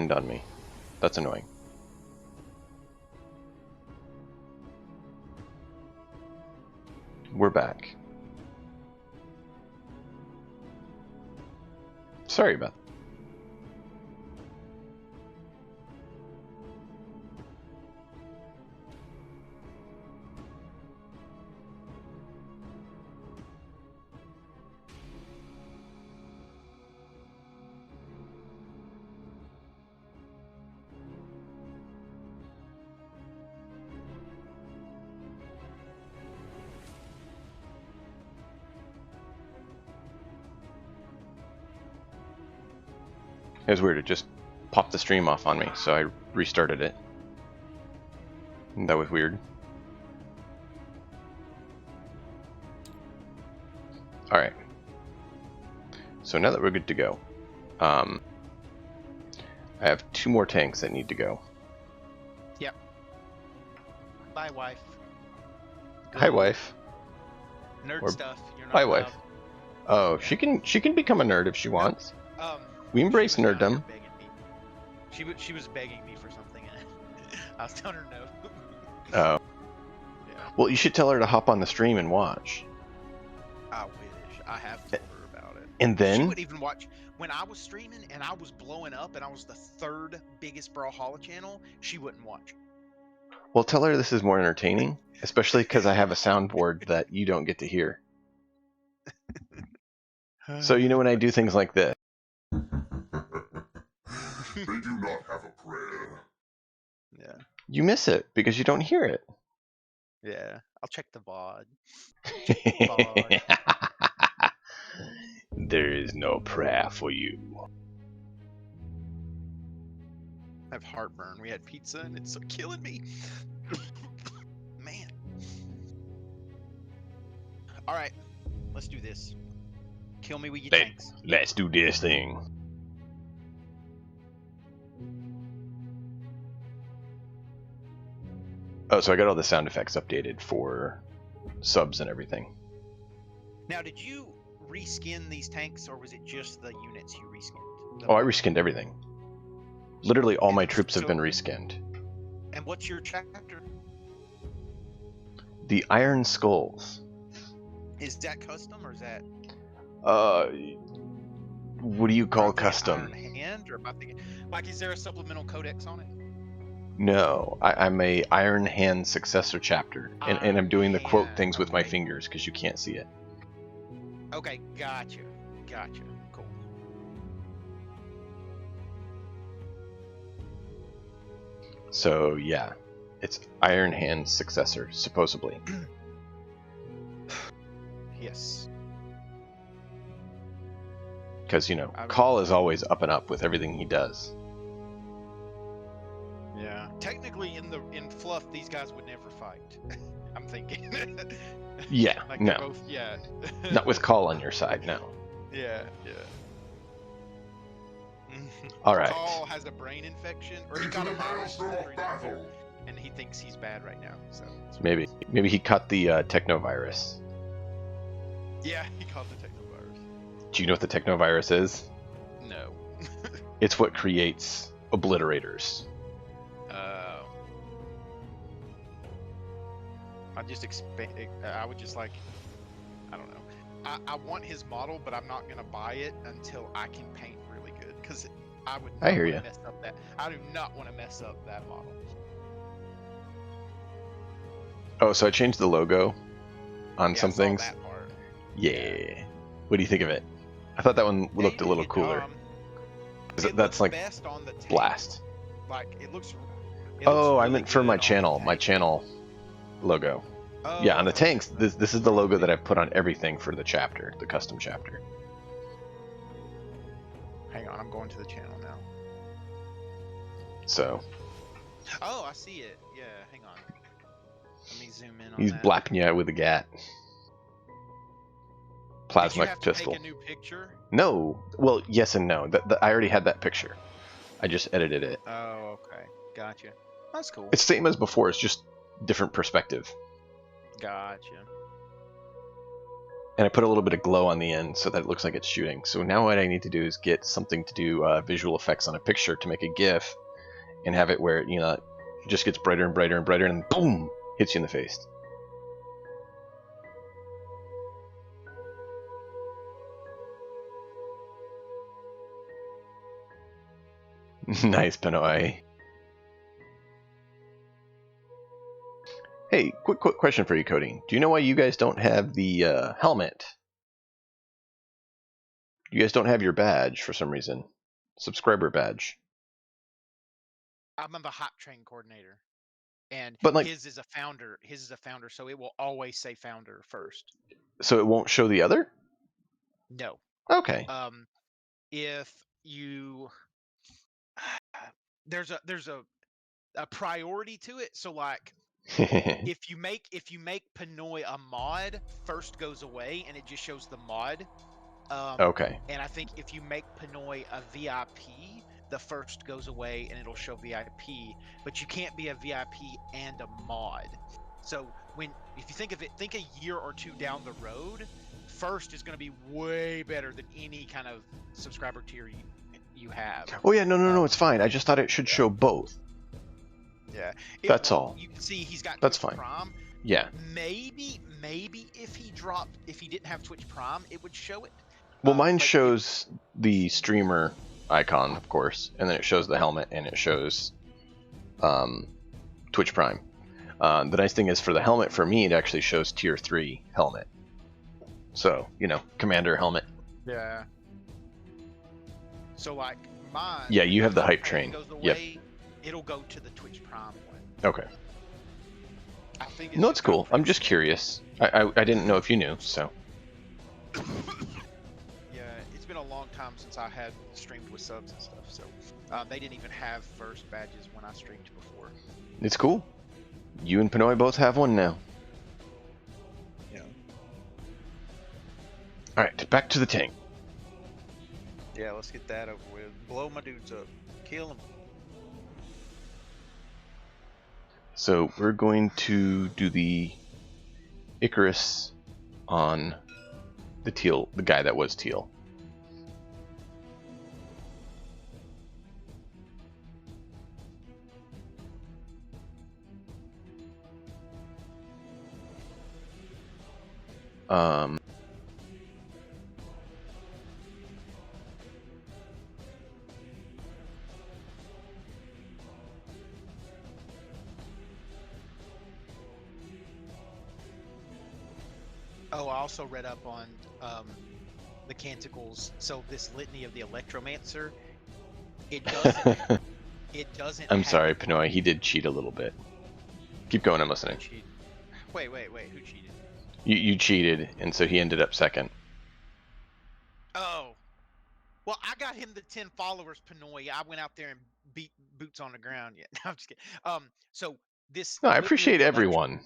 behind on me. That's annoying. We're back. Sorry about that. It was weird, it just popped the stream off on me, so I restarted it. And that was weird. Alright. So now that we're good to go, I have 2 more tanks that need to go. Yep. Bye, wife. Good Hi, wife. Nerd Or stuff. You're not Hi, allowed. wife. Oh, she can become a nerd if she wants. We She embrace was down here nerddom. begging me. She was begging me for something, and I was telling her no. Oh. Yeah. Well, you should tell her to hop on the stream and watch. I wish. I have told her about it. And She then, would even watch when I was streaming and I was blowing up and I was the 3rd biggest Brawlhalla channel. She wouldn't watch. well, tell her this is more entertaining, especially because I have a soundboard that you don't get to hear. So you know when I do things like this. They do not have a prayer. Yeah. You miss it because you don't hear it. Yeah. I'll check the VOD. VOD. There is no prayer for you. I have heartburn. We had pizza and it's killing me. Man. All right. Let's do this. Kill me with your tanks. Let's do this thing. Oh, so I got all the sound effects updated for subs and everything. Now, did you reskin these tanks, or was it just the units you reskinned? Oh, I reskinned everything. Literally all my troops have So- been reskinned. And what's your chapter? The Iron Skulls. Is that custom, or is that What do you call Iron custom? Hand, or am I thinking, like, is there a supplemental codex on it? No, I'm a Iron Hand successor chapter, and I'm Iron doing the quote Hand, things with my okay. fingers because you can't see it. Okay, gotcha. Cool. So yeah, it's Iron Hand successor, supposedly. Yes. Because, you know, Call is always up and up with everything he does. Yeah. Technically, in fluff, these guys would never fight. I'm thinking. Yeah, Like no. they're both, yeah. Not with Call on your side, no. Yeah. All right. Paul has a brain infection, or he got a virus during battle, and he thinks he's bad right now. So Maybe he caught the technovirus. yeah, he caught the technovirus. Do you know what the technovirus is? No. It's what creates obliterators. I just expect. I would just like. I don't know. I want his model, but I'm not gonna buy it until I can paint really good, because I would. I hear wanna ya. Mess up that. I do not want to mess up that model. Oh, so I changed the logo on Yeah, some I saw things. that part. Yeah. What do you think of it? I thought that one Yeah, looked a you little did, cooler. it That's looks like best on the tank. Blast. Like it looks. Oh, I really meant for good my on the channel. My tank. channel logo. Oh, Yeah, on the okay. tanks, this is the logo that I've put on everything for the chapter, the custom chapter. Hang on, I'm going to the channel now. So Oh, I see it. Yeah, hang on. Let me zoom in on he's that. blapping you out with a gat. Did you Plasma have to pistol. take a new picture? No. Well, yes and no. I already had that picture. I just edited it. Oh, okay. Gotcha. That's cool. It's the same as before. It's just different perspective. Gotcha. And I put a little bit of glow on the end so that it looks like it's shooting. So now what I need to do is get something to do visual effects on a picture to make a GIF and have it where, you know, it just gets brighter and brighter and brighter and boom, hits you in the face. Nice, Pinoy. Hey, quick question for you, Cody. Do you know why you guys don't have the helmet? You guys don't have your badge for some reason. Subscriber badge. I'm the hot train coordinator, and But like, his is a founder. His is a founder, so it will always say founder first. so it won't show the other? No. Okay. If you there's a priority to it. So like, if you make Pinoy a mod, first goes away and it just shows the mod. Okay. And I think if you make Pinoy a VIP, the first goes away and it'll show VIP. But you can't be a VIP and a mod. So if you think of it, think a year or two down the road, first is going to be way better than any kind of subscriber tier you have. Oh yeah, no, it's fine. I just thought it should show both. Yeah, That's all. You can see he's got That's Twitch fine. Prime. Yeah. Maybe if he didn't have Twitch Prime, it would show it. Well, mine shows the streamer icon, of course, and then it shows the helmet and it shows Twitch Prime. The nice thing is for the helmet, for me, it actually shows tier 3 helmet. So, you know, commander helmet. Yeah. So like mine. Yeah, you have the hype train. Goes away, yep. It'll go to the Twitch Prime one. Okay. I think No, it's cool. I'm just curious. I didn't know if you knew, so. Yeah, it's been a long time since I had streamed with subs and stuff, so they didn't even have first badges when I streamed before. It's cool. You and Pinoy both have one now. Yeah. Alright, back to the tank. Yeah, let's get that over with. Blow my dudes up. Kill them. So we're going to do the Icarus on the teal, the guy that was teal. Oh, I also read up on the canticles. So this litany of the Electromancer, it doesn't. It doesn't. I'm sorry, Pinoy. He did cheat a little bit. Keep going. I'm listening. Wait. Who cheated? You cheated, and so he ended up second. Oh. Well, I got him the 10 followers, Pinoy. I went out there and beat boots on the ground. Yeah, no, I'm just kidding. So this. No, I appreciate everyone.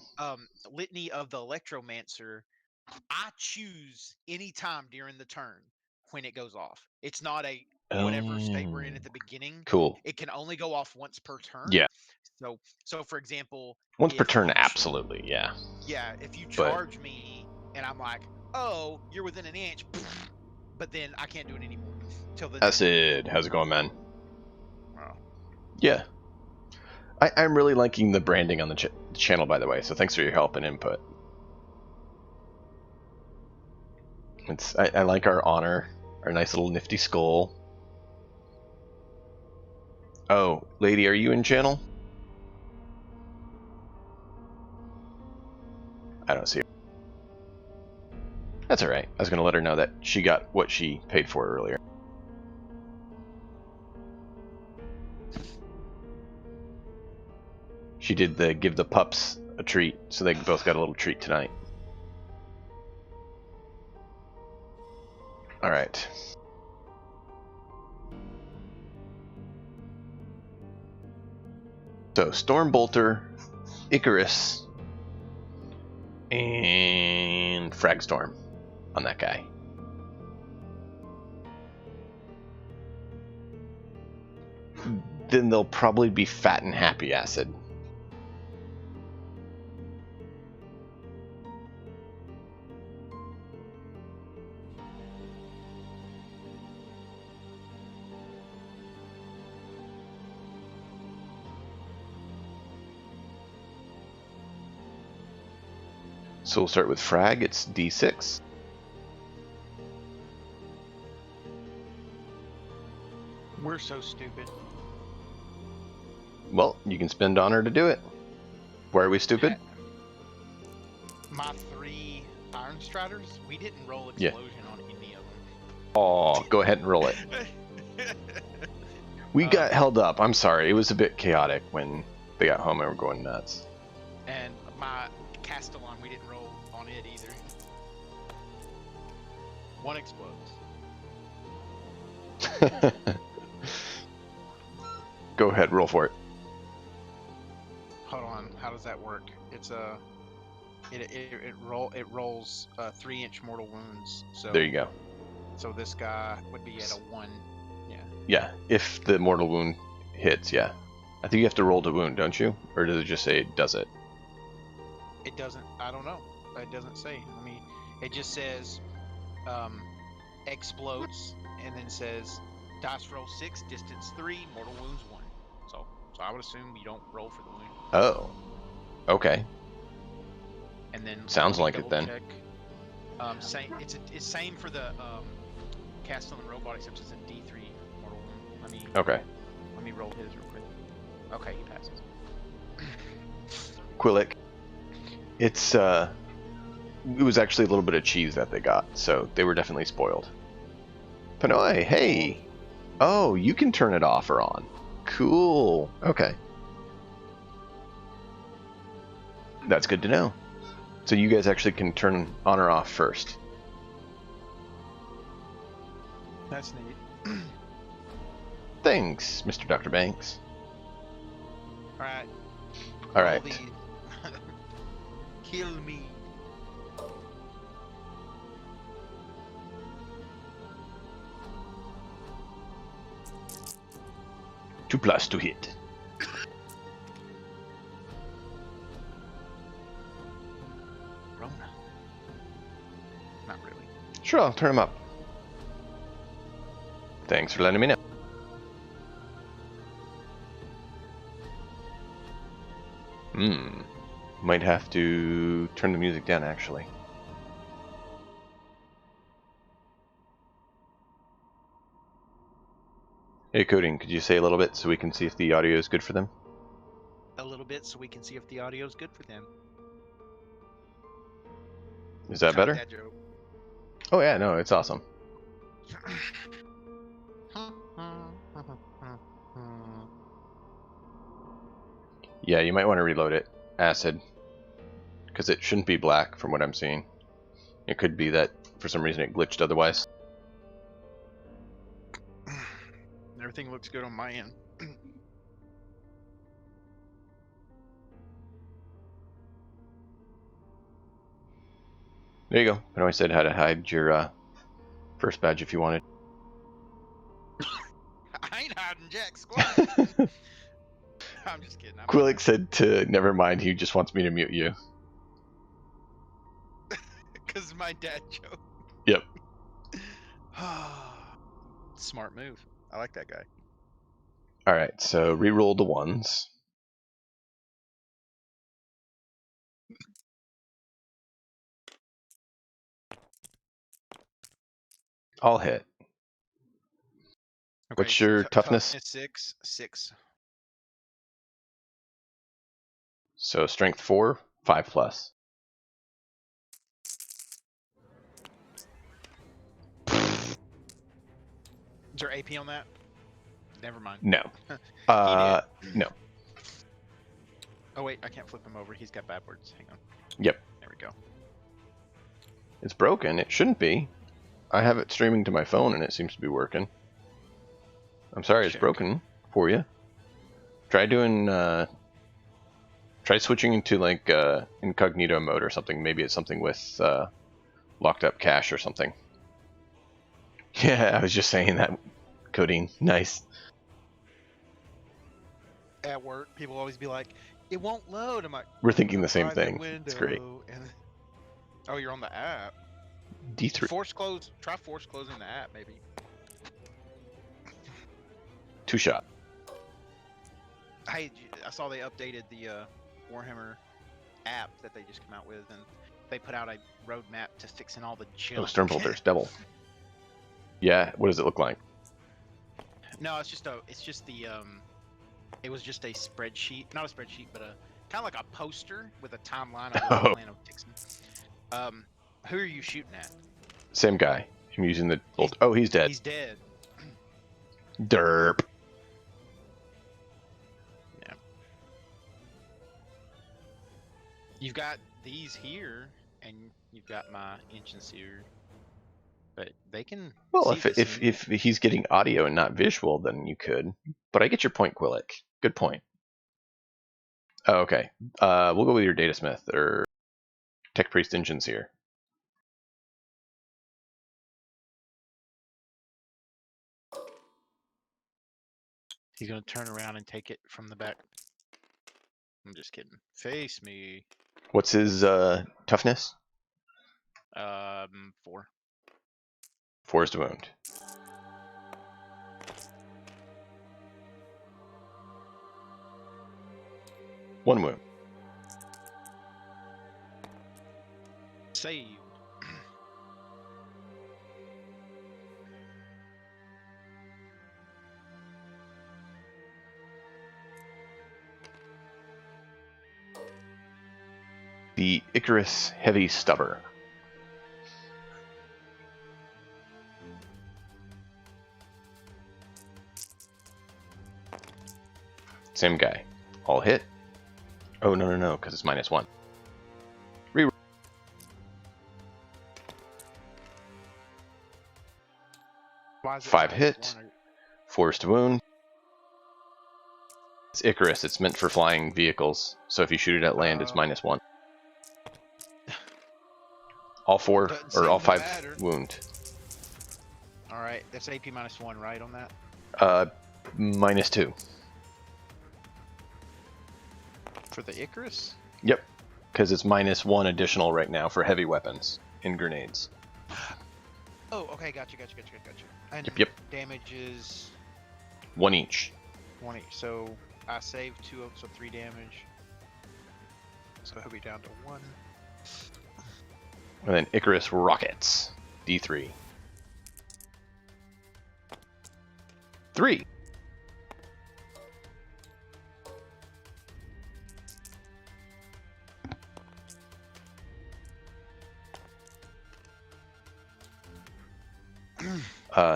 Litany of the Electromancer. I choose any time during the turn when it goes off. It's not a whatever state we're in at the beginning. Cool. It can only go off once per turn. Yeah. So for example, once per turn, absolutely, yeah. Yeah, if you charge me and I'm like, oh, you're within an inch, but then I can't do it anymore till the. Acid, how's it going, man? Wow. Yeah. I'm really liking the branding on the channel, by the way. So thanks for your help and input. I like our honor, our nice little nifty skull. Oh, lady, are you in channel? I don't see her. That's alright. I was going to let her know that she got what she paid for earlier. She did the give the pups a treat, so they both got a little treat tonight. Alright. So, Stormbolter, Icarus, and Fragstorm on that guy. Then they'll probably be Fat and Happy Acid. So we'll start with frag. It's D6. We're so stupid. Well, you can spend honor to do it. Why are we stupid? My 3 Iron Striders, we didn't roll Yeah. explosion on any of them. Oh, go ahead and roll it. We got held up. I'm sorry. It was a bit chaotic when they got home and were going nuts. And my Castellan, we didn't roll on it either. 1 explodes. Go ahead, roll for it. Hold on, how does that work? It's a it rolls 3-inch mortal wounds. So There you go. So this guy would be at a 1. Yeah. Yeah, if the mortal wound hits, yeah. I think you have to roll to wound, don't you? Or does it just say it does it? It doesn't. I don't know. It doesn't say. I mean, it just says explodes, and then says dice roll 6, distance 3, mortal wounds 1. So I would assume you don't roll for the wound. Oh. Okay. And then Sounds let me like it then. double check. Same. It's same for the Castellan robot, except it's a D3 mortal wound. Okay. Let me roll his real quick. Okay, he passes. Quillic. It was actually a little bit of cheese that they got, so they were definitely spoiled. Panoy, hey! Oh, you can turn it off or on. Cool. Okay. That's good to know. So you guys actually can turn on or off first. That's neat. Thanks, Mr. Dr. Banks. Alright. Alright. Kill me. Two plus to hit. Rona. Not really. Sure, I'll turn them up. Thanks for letting me know. Might have to turn the music down, actually. Hey, Coding, could you say a little bit so we can see if the audio is good for them? A little bit so we can see if the audio is good for them. Is that better? That joke. Oh yeah, no, it's awesome. Yeah, you might want to reload it. Acid. Because it shouldn't be black from what I'm seeing. It could be that for some reason it glitched otherwise. Everything looks good on my end. There you go. I always said how to hide your first badge if you wanted. I ain't hiding jack squat. I'm just kidding. Quillic said to never mind, he just wants me to mute you. Because my dad joke. Yep. Smart move. I like that guy. Alright, so reroll the ones. I'll hit. Okay, What's your toughness? 6. So strength 4, 5 plus. Is there AP on that? Never mind. No. No. Oh wait, I can't flip him over. He's got bad words. Hang on. Yep. There we go. It's broken. It shouldn't be. I have it streaming to my phone and it seems to be working. I'm sorry, it's broken for you. Try doing, try switching into like incognito mode or something. Maybe it's something with locked up cache or something. Yeah, I was just saying that, Codeine. Nice. At work, people always be like, "It won't load." I'm like, We're thinking the same "Private thing. window," It's great. And... Oh, you're on the app. D3. Force close. Try force closing the app, maybe. 2 shot. Hey, I saw they updated the Warhammer app that they just came out with, and they put out a roadmap to fixing all the junk. Oh, stern bolters, devil. Yeah, what does it look like? No, it's just the it was just a spreadsheet, not a spreadsheet, but a kind of like a poster with a timeline of what they plan on fixing. Who are you shooting at? Same guy. I'm using the bolt. Oh, he's dead. He's dead. Derp. Yeah. You've got these here, and you've got my engines here, but they can. Well, see this if he's getting audio and not visual, then you could. But I get your point, Quillick. Good point. Oh, okay. We'll go with your Data Smith or Tech Priest engines here. He's gonna turn around and take it from the back. I'm just kidding. Face me. What's his toughness? 4. 4 is to wound. One wound. Saved. The Icarus Heavy Stubber. Same guy. All hit. Oh, no, because it's -1. Reroll. Why is it 5 minus hit. 1? 4 is to wound. It's Icarus. It's meant for flying vehicles. So if you shoot it at land, it's -1. All 4 Doesn't or all seem to 5 matter. wound. All right, that's AP -1, right, on that? -2. For the Icarus? Yep, because it's -1 additional right now for heavy weapons and grenades. Oh, okay, gotcha. And Yep. damage is 1 each. 1 each, so I saved 2 of them, so 3 damage. So he'll be down to 1. And then Icarus rockets. D3. 3.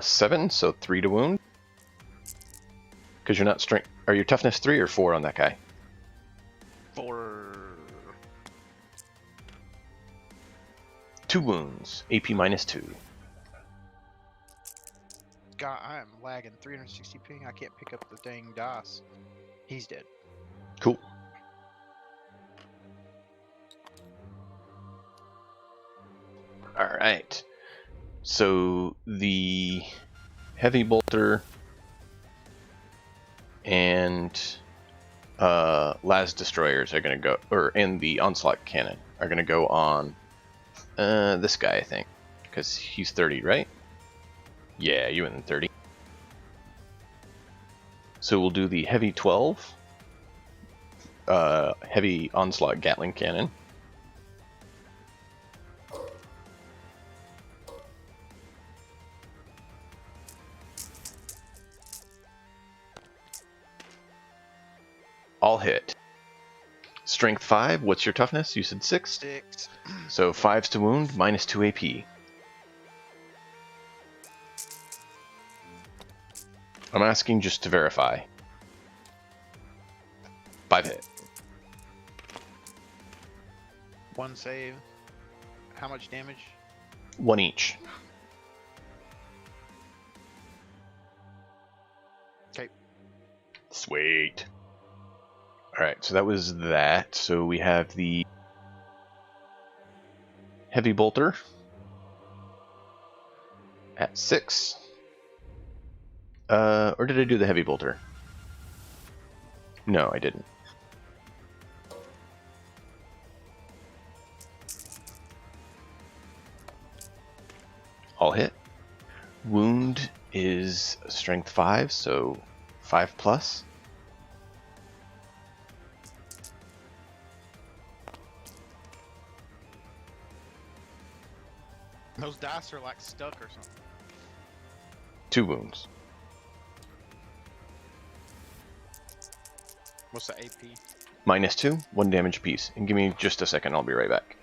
Seven, so 3 to wound. Because you're not strength. Are your toughness 3 or 4 on that guy? 4. 2 wounds. AP -2. God, I am lagging 360 ping. I can't pick up the dang dice. He's dead. Cool. Alright. So the heavy bolter and las destroyers are going to go, and the onslaught cannon are going to go on this guy, I think, because he's 30, right? Yeah, you went 30. So we'll do the heavy 12, heavy onslaught Gatling cannon. All hit. Strength 5, what's your toughness? You said 6? 6. So 5's to wound, -2 AP. I'm asking just to verify. 5 hit. 1 save. How much damage? 1 each. Okay. Sweet. Alright, so that was that. So we have the heavy bolter at 6. Or did I do the heavy bolter? No, I didn't. All hit. Wound is strength 5, so 5+. Those dice are like stuck or something. 2 wounds. What's the AP? -2, 1 damage apiece. And give me just a second, I'll be right back.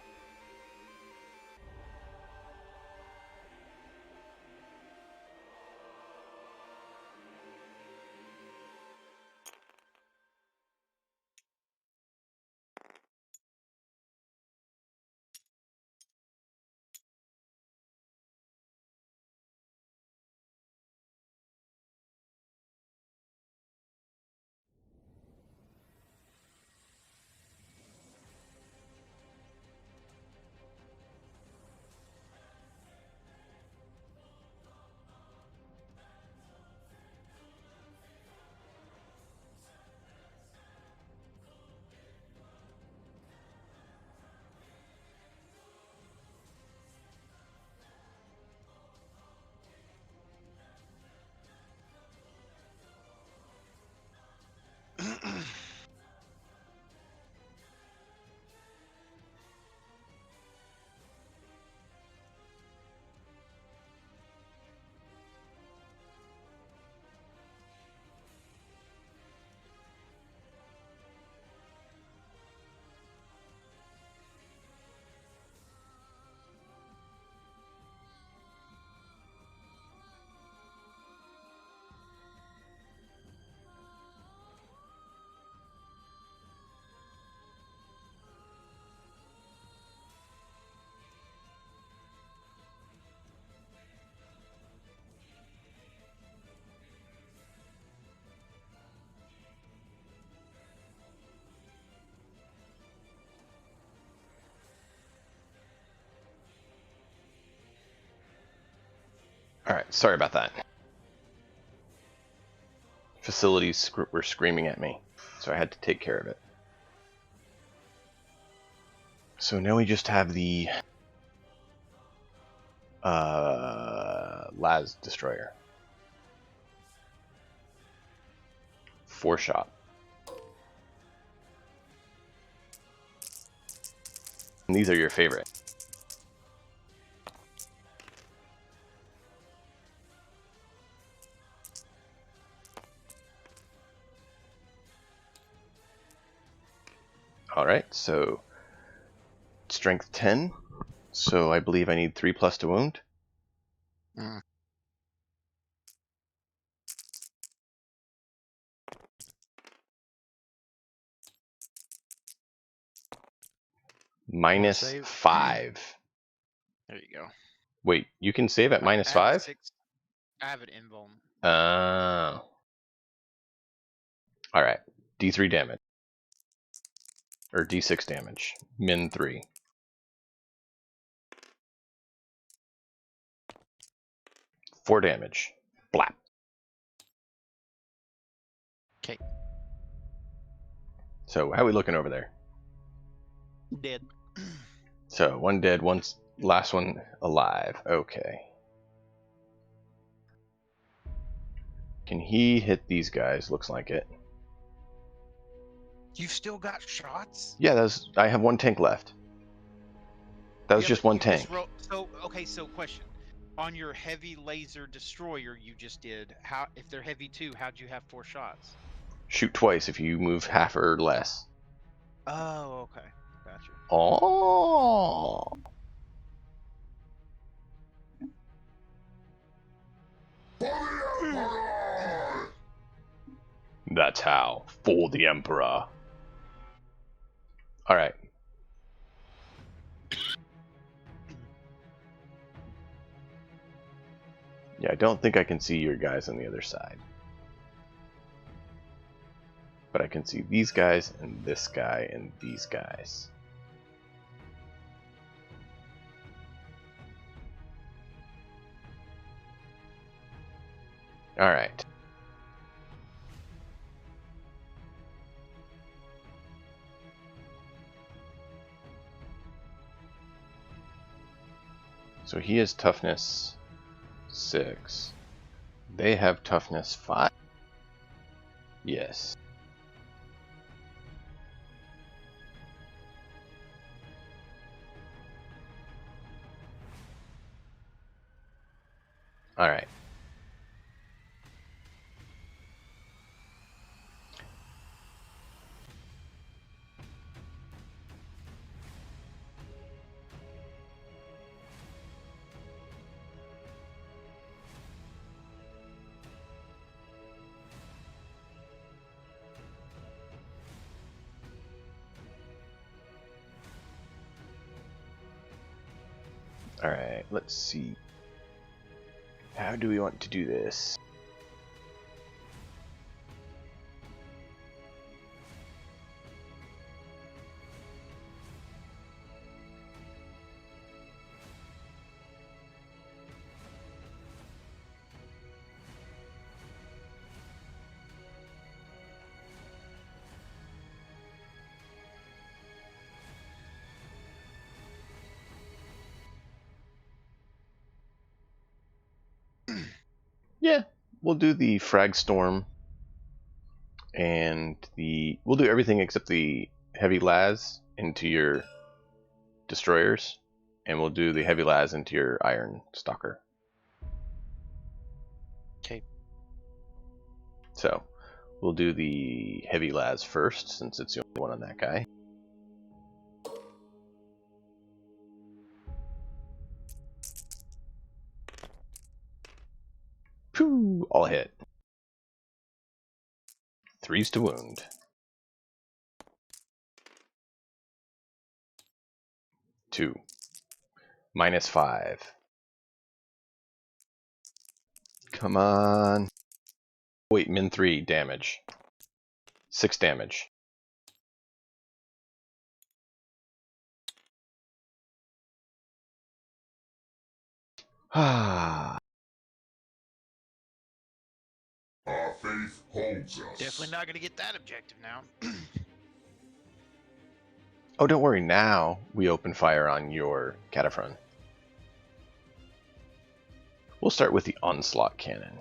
Alright, sorry about that. Facilities were screaming at me, so I had to take care of it. So now we just have the Las Destroyer. 4 shot. And these are your favorite. Alright, so strength 10. So I believe I need 3+ to wound. Mm. -5. There you go. Wait, you can save at I have -5? 6. I have an invuln. Alright, D3 damage. Or D6 damage. Min 3. 4 damage. Blap. Okay. So how are we looking over there? Dead. So 1 dead, last one alive. Okay. Can he hit these guys? Looks like it. You've still got shots? Yeah, I have 1 tank left. That was Yeah, just but 1 you tank. so question. On your heavy laser destroyer you just did, if they're heavy too, how'd you have 4 shots? Shoot twice if you move half or less. Oh, okay. Gotcha. Oh. That's how. For the Emperor. Alright. Yeah, I don't think I can see your guys on the other side. But I can see these guys, and this guy, and these guys. Alright. So he has toughness 6. They have toughness 5. Yes. All right. All right. Let's see. How do we want to do this? Yeah, we'll do the frag storm, and we'll do everything except the heavy las into your destroyers, and we'll do the heavy las into your iron stalker. Okay. So we'll do the heavy las first, since it's the only one on that guy. Phew, all hit. 3s to wound. 2. -5. Come on. Wait, min 3 damage. 6 damage. Ah. Our faith holds us. Definitely not going to get that objective now. Oh, don't worry. Now we open fire on your Cataphrone. We'll start with the onslaught cannon.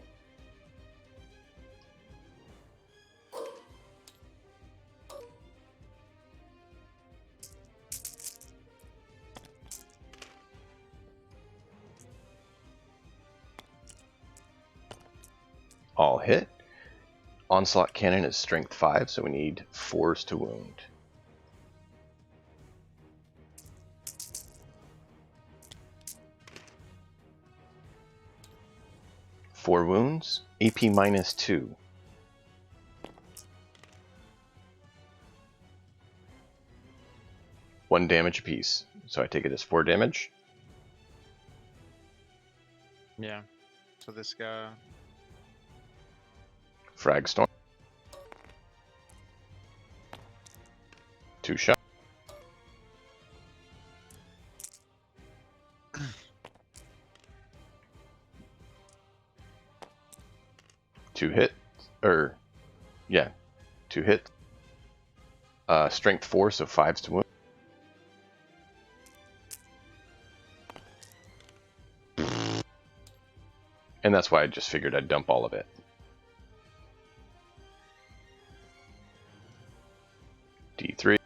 All hit. Onslaught cannon is strength 5, so we need 4s to wound. Four wounds, AP -2. One damage apiece. So I take it as 4 damage. Yeah. So this guy. Frag storm. 2 shot. Two hit, or yeah, 2 hit. Strength 4, so 5s to wound. And that's why I just figured I'd dump all of it. D3.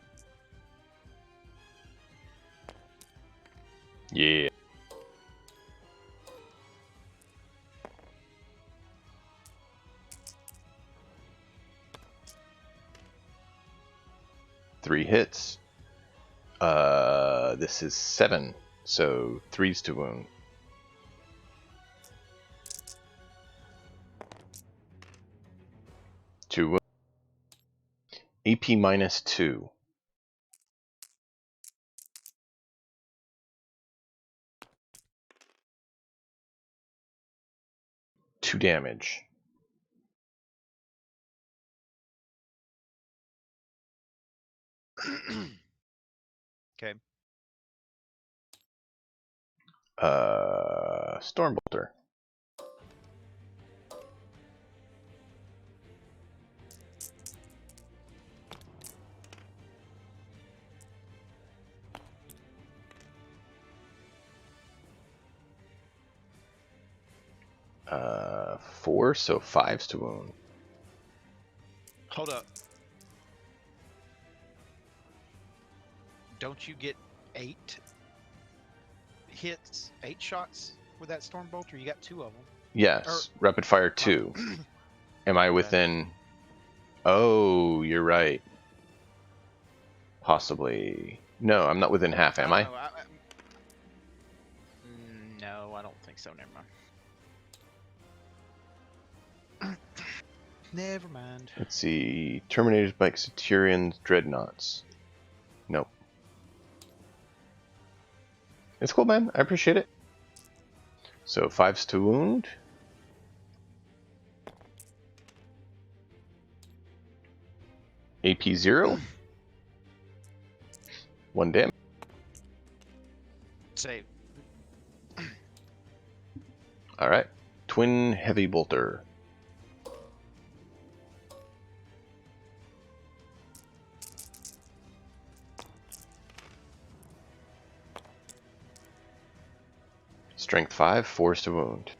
Yeah. Three hits. This is 7, so 3s to wound. Two wound. AP -2. Two damage. Okay. Stormbolter. Uh, 4, so 5s to wound. Hold up. Don't you get 8 hits, 8 shots with that storm bolter? You got 2 of them. Yes, rapid fire 2. Am I within? Oh, you're right. Possibly. No, I'm not within half, am I? No, I don't think so. Never mind. Never mind. Let's see. Terminators, Bikes, Centurions, Dreadnoughts. Nope. It's cool, man. I appreciate it. So 5's to wound. AP 0. 1 damage. Save. Alright. Twin Heavy Bolter. Strength 5, 4's to wound.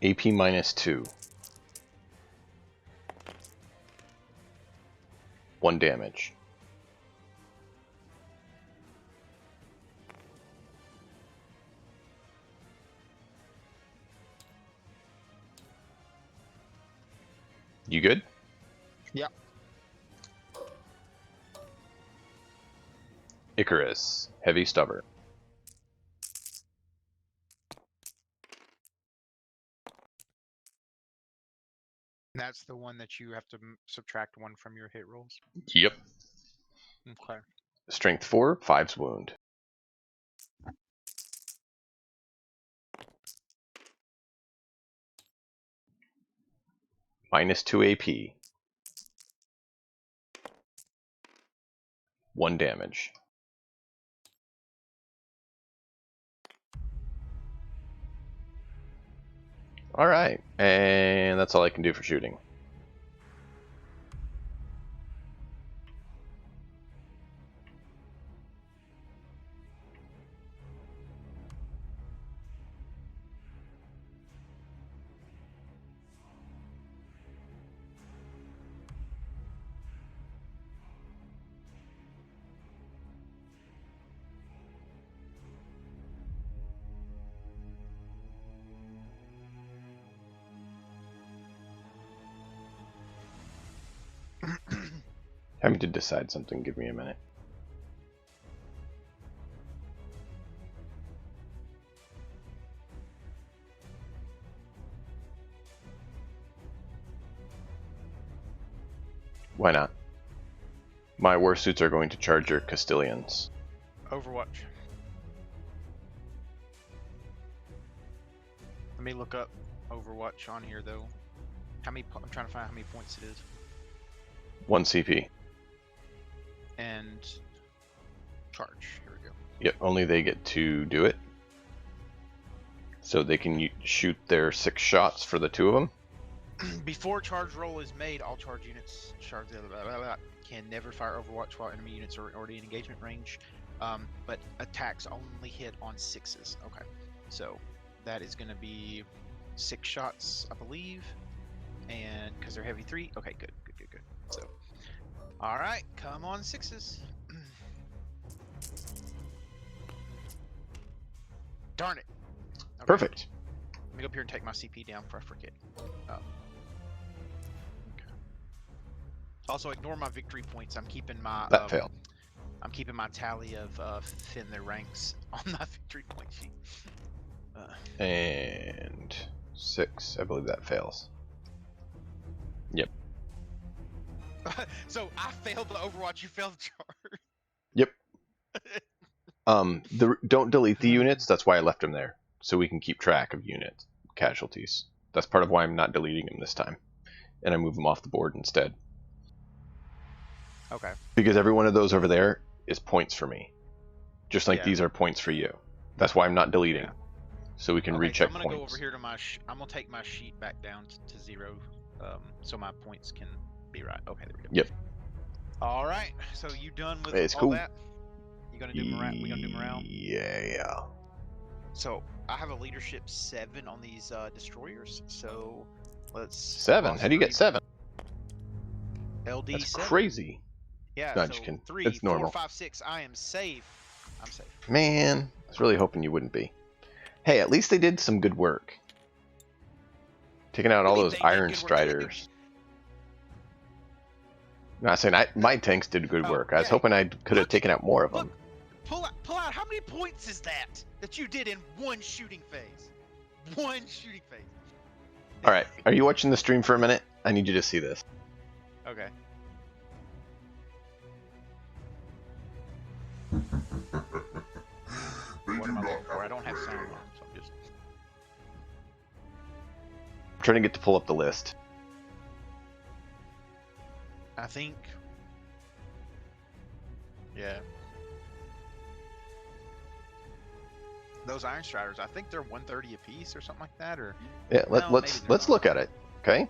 AP -2. 1 damage. You good? Yeah. Icarus, Heavy Stubber. That's the one that you have to subtract 1 from your hit rolls. Yep. Okay. Strength 4, 5's wound. -2 AP. 1 damage. Alright, and that's all I can do for shooting. Having to decide something, give me a minute. Why not? My war suits are going to charge your Castilians. Overwatch. Let me look up Overwatch on here though. How many? I'm trying to find how many points it is. 1 CP. And charge. Here we go. Yep, only they get to do it. So they can shoot their 6 shots for the 2 of them. Before charge roll is made, all charge units can never fire Overwatch while enemy units are already in engagement range. But attacks only hit on 6s. Okay, so that is going to be 6 shots, I believe, and because they're heavy 3. Okay, good. So, all right, come on 6s. Darn it. Okay. Perfect. Let me go up here and take my CP down before I forget. Okay. Also, ignore my victory points. I'm keeping my That failed. I'm keeping my tally of thin their ranks on my victory point sheet. And 6, I believe that fails. Yep. So I failed the Overwatch. You failed the charge. Yep. Don't delete the units. That's why I left them there, so we can keep track of unit casualties. That's part of why I'm not deleting them this time, and I move them off the board instead. Okay. Because every one of those over there is points for me, just like Yeah. these are points for you. That's why I'm not deleting, Yeah. so we can Okay, recheck so I'm gonna points. go over here to my. I'm gonna take my sheet back down to 0, so my points can be right. Okay, there we go. Yep. All right. So you done with It's all cool. that? You gonna do morale? We gonna do morale? Yeah. So I have a leadership 7 on these destroyers. So let's 7. How do you get 7? LD That's 7. crazy. Yeah, No, so I'm just kidding. 3, It's 4, normal. 5, 6. I am safe. I'm safe. Man, I was really hoping you wouldn't be. Hey, at least they did some good work. Taking out What all do you mean those they did Iron good work? Striders. I'm not saying my tanks did good Oh, work. I was yeah. hoping I could have Look, taken out more of them. Look, pull out. How many points is that you did in one shooting phase? One shooting phase. All right, are you watching the stream for a minute? I need you to see this. Okay. They What do am I not looking for? I have don't have a sound plan. on, so I'm just. I'm trying to get to pull up the list. I think. Yeah. Those Iron Striders, I think they're 130 apiece or something like that, or. Yeah, No, maybe let's they're not. look at it. Okay.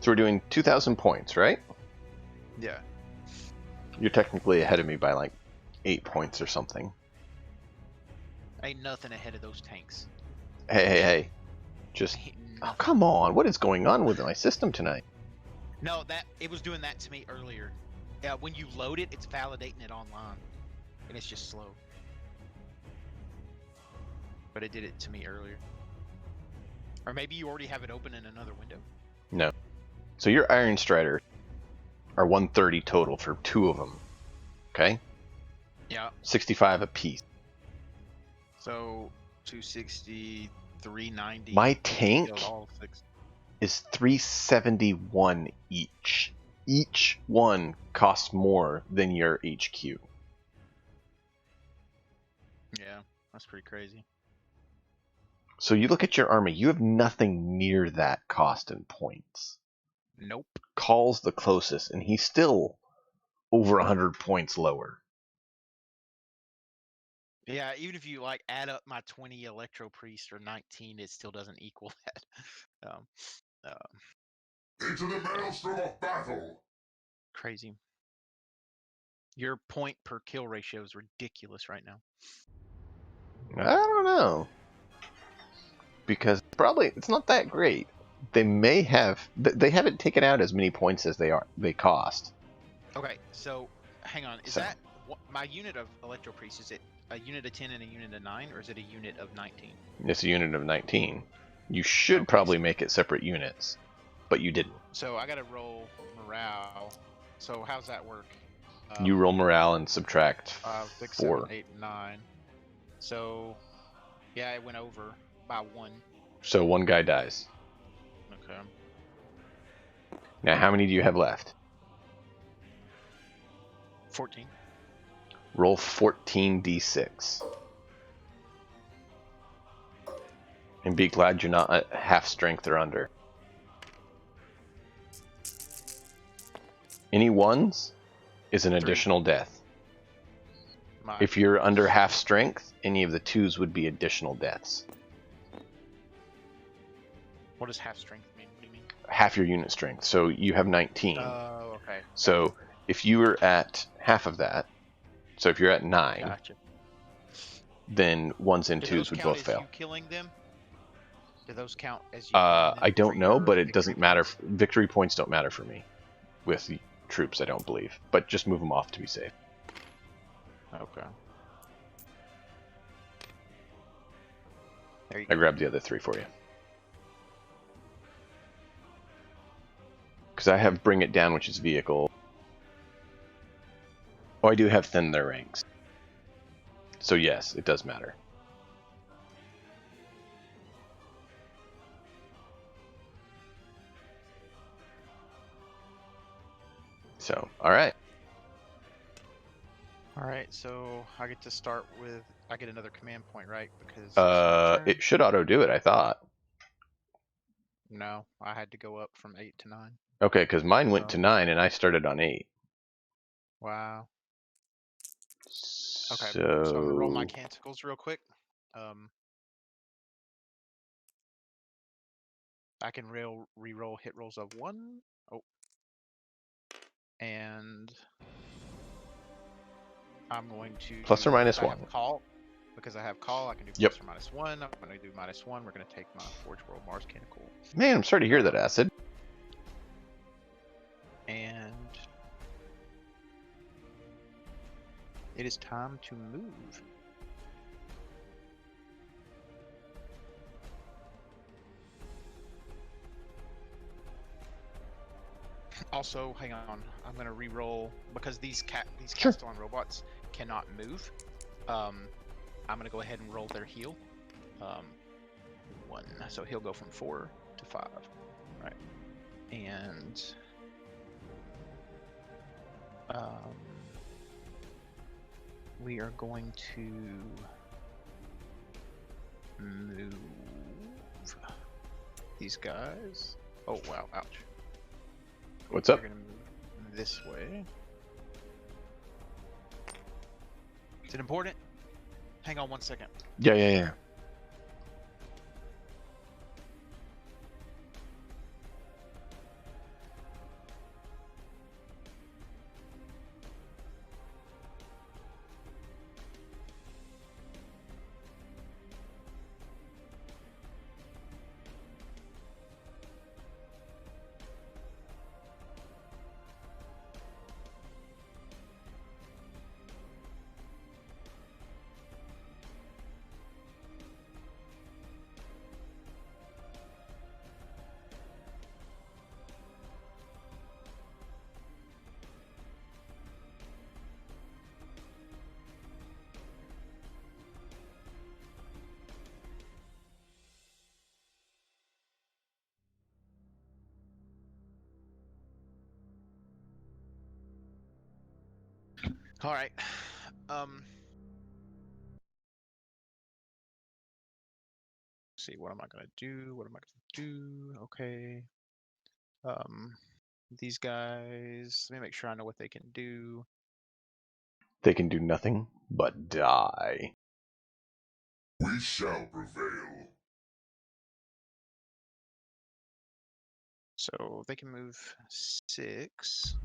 So we're doing 2,000 points, right? Yeah. You're technically ahead of me by like 8 points or something. Ain't nothing ahead of those tanks. Hey. Just Ain't oh nothing. come on! What is going on with my system tonight? No, it was doing that to me earlier. Yeah, when you load it, it's validating it online, and it's just slow. But it did it to me earlier. Or maybe you already have it open in another window. No. So your Iron Strider are 130 total for 2 of them. Okay. Yeah. 65 apiece. So 260, 390. My tank killed all 6. is 371 each. Each one costs more than your HQ. Yeah, that's pretty crazy. So you look at your army, you have nothing near that cost in points. Nope. Call's the closest, and he's still over 100 points lower. Yeah, even if you like add up my 20 Electro Priest or 19, it still doesn't equal that. Into the maelstrom of battle! Crazy. Your point per kill ratio is ridiculous right now. I don't know. Because probably it's not that great. They may have they haven't taken out as many points as they cost. Okay, so hang on. Is So- that my unit of Electro Priest? Is it a unit of 10 and a unit of 9, or is it a unit of 19? It's a unit of 19. You should Okay, probably so- make it separate units, but you didn't. So I gotta roll morale. So how's that work? You roll morale and subtract 5, 6, 4. 7, 8, 9. So yeah, it went over by 1. So one guy dies. Okay. Now how many do you have left? 14. Roll 14d6. And be glad you're not at half strength or under. Any ones is an 3. additional death. My If you're under half strength, any of the 2s would be additional deaths. What does half strength mean? What do you mean? Half your unit strength. So you have 19. Oh, okay. So if you were at half of that, so if you're at 9, Gotcha. then 1s and Do 2s those would count both as fail. you killing them? Do those count as you killing them I for don't know, your but it victory doesn't matter. points? Victory points don't matter for me with the troops, I don't believe. But just move them off to be safe. Okay. There you I go. grabbed the other 3 for you. Because I have Bring It Down, which is vehicle. Oh, I do have Thin Their Ranks. So yes, it does matter. So, alright. Alright, so I get to start with... I get another command point, right? Because it's my turn? It should auto do it, I thought. No, I had to go up from 8 to 9. Okay, because mine went Oh. to 9 and I started on 8. Wow. Okay, so I'm gonna roll my So canticles real quick. I can re-roll hit rolls of 1. Oh. And I'm going to plus or minus I have 1. call. Because I have call, I can do Yep. plus or minus 1. I'm going to do minus 1. We're going to take my Forge World Mars Canticle. Man, I'm sorry to hear that, Acid. And it is time to move. Also, hang on. I'm gonna re-roll because these Sure. Castellan robots cannot move. I'm gonna go ahead and roll their heal. 1. So he'll go from 4 to 5. Right. And we are going to move these guys. Oh wow! Ouch. What's up? We're gonna move this way. Is it important? Hang on 1 second. Yeah. All right. See, what am I gonna do? What am I gonna do? Okay. These guys. Let me make sure I know what they can do. They can do nothing but die. We shall prevail. So they can move 6.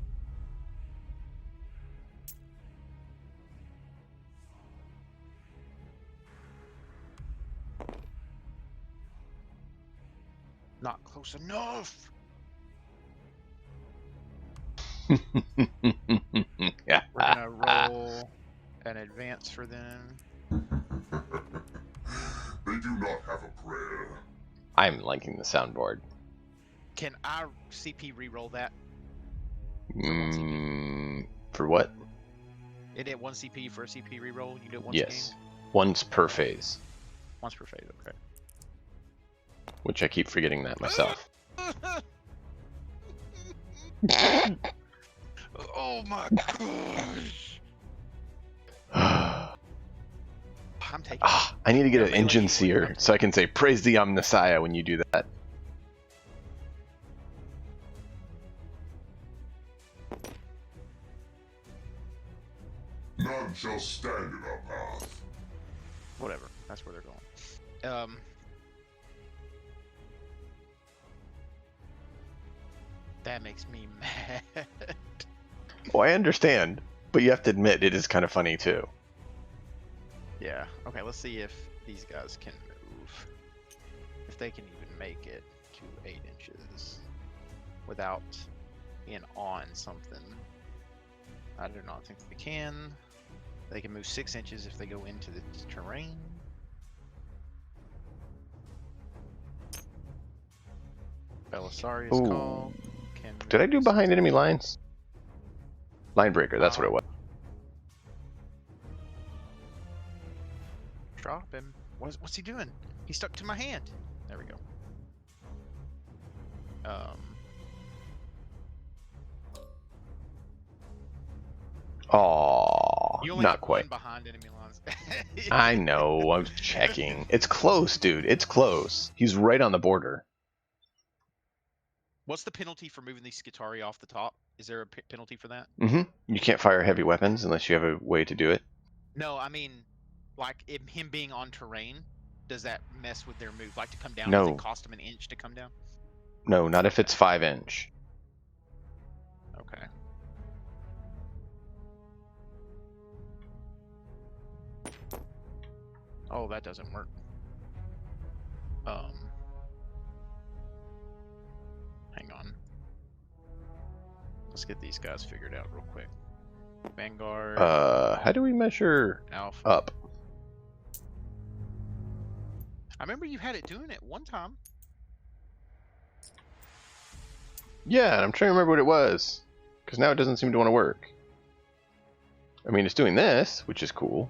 Not close enough. Yeah. We're gonna roll an advance for them. They do not have a prayer. I'm liking the soundboard. Can I CP re-roll that? one CP. For what? It did 1 CP for a CP re-roll. You do it once Yes. a game. Once per phase. Once per phase. Okay. Which I keep forgetting that myself. Oh my gosh! I'm taking. I need to get They're an melee engine healing, seer I'm so I can say praise the Omnissiah when you do that. None shall stand in our path. Whatever. That's where they're going. That makes me mad. Well, I understand, but you have to admit it is kind of funny too. Yeah. Okay. Let's see if these guys can move. If they can even make it to 8 inches without being on something. I do not think they can. They can move 6 inches if they go into the terrain. Belisarius Ooh. Call can move Did I do 6 behind enemy lines? Line breaker, that's what it was. Drop him. What's he doing? He stuck to my hand. There we go. Aww, You only not have quite. one behind enemy lines. I know, I'm checking. It's close, dude. It's close. He's right on the border. What's the penalty for moving these Skitarii off the top? Is there a penalty for that? You can't fire heavy weapons unless you have a way to do it. No, I mean, like him being on terrain, does that mess with their move? Like to come down? No. Does it cost them an inch to come down? No, not if it's 5 inch. Okay. Oh, that doesn't work. Hang on. Let's get these guys figured out real quick. Vanguard. How do we measure Alpha. up? I remember you had it doing it one time. Yeah, and I'm trying to remember what it was. Because now it doesn't seem to want to work. I mean, it's doing this, which is cool.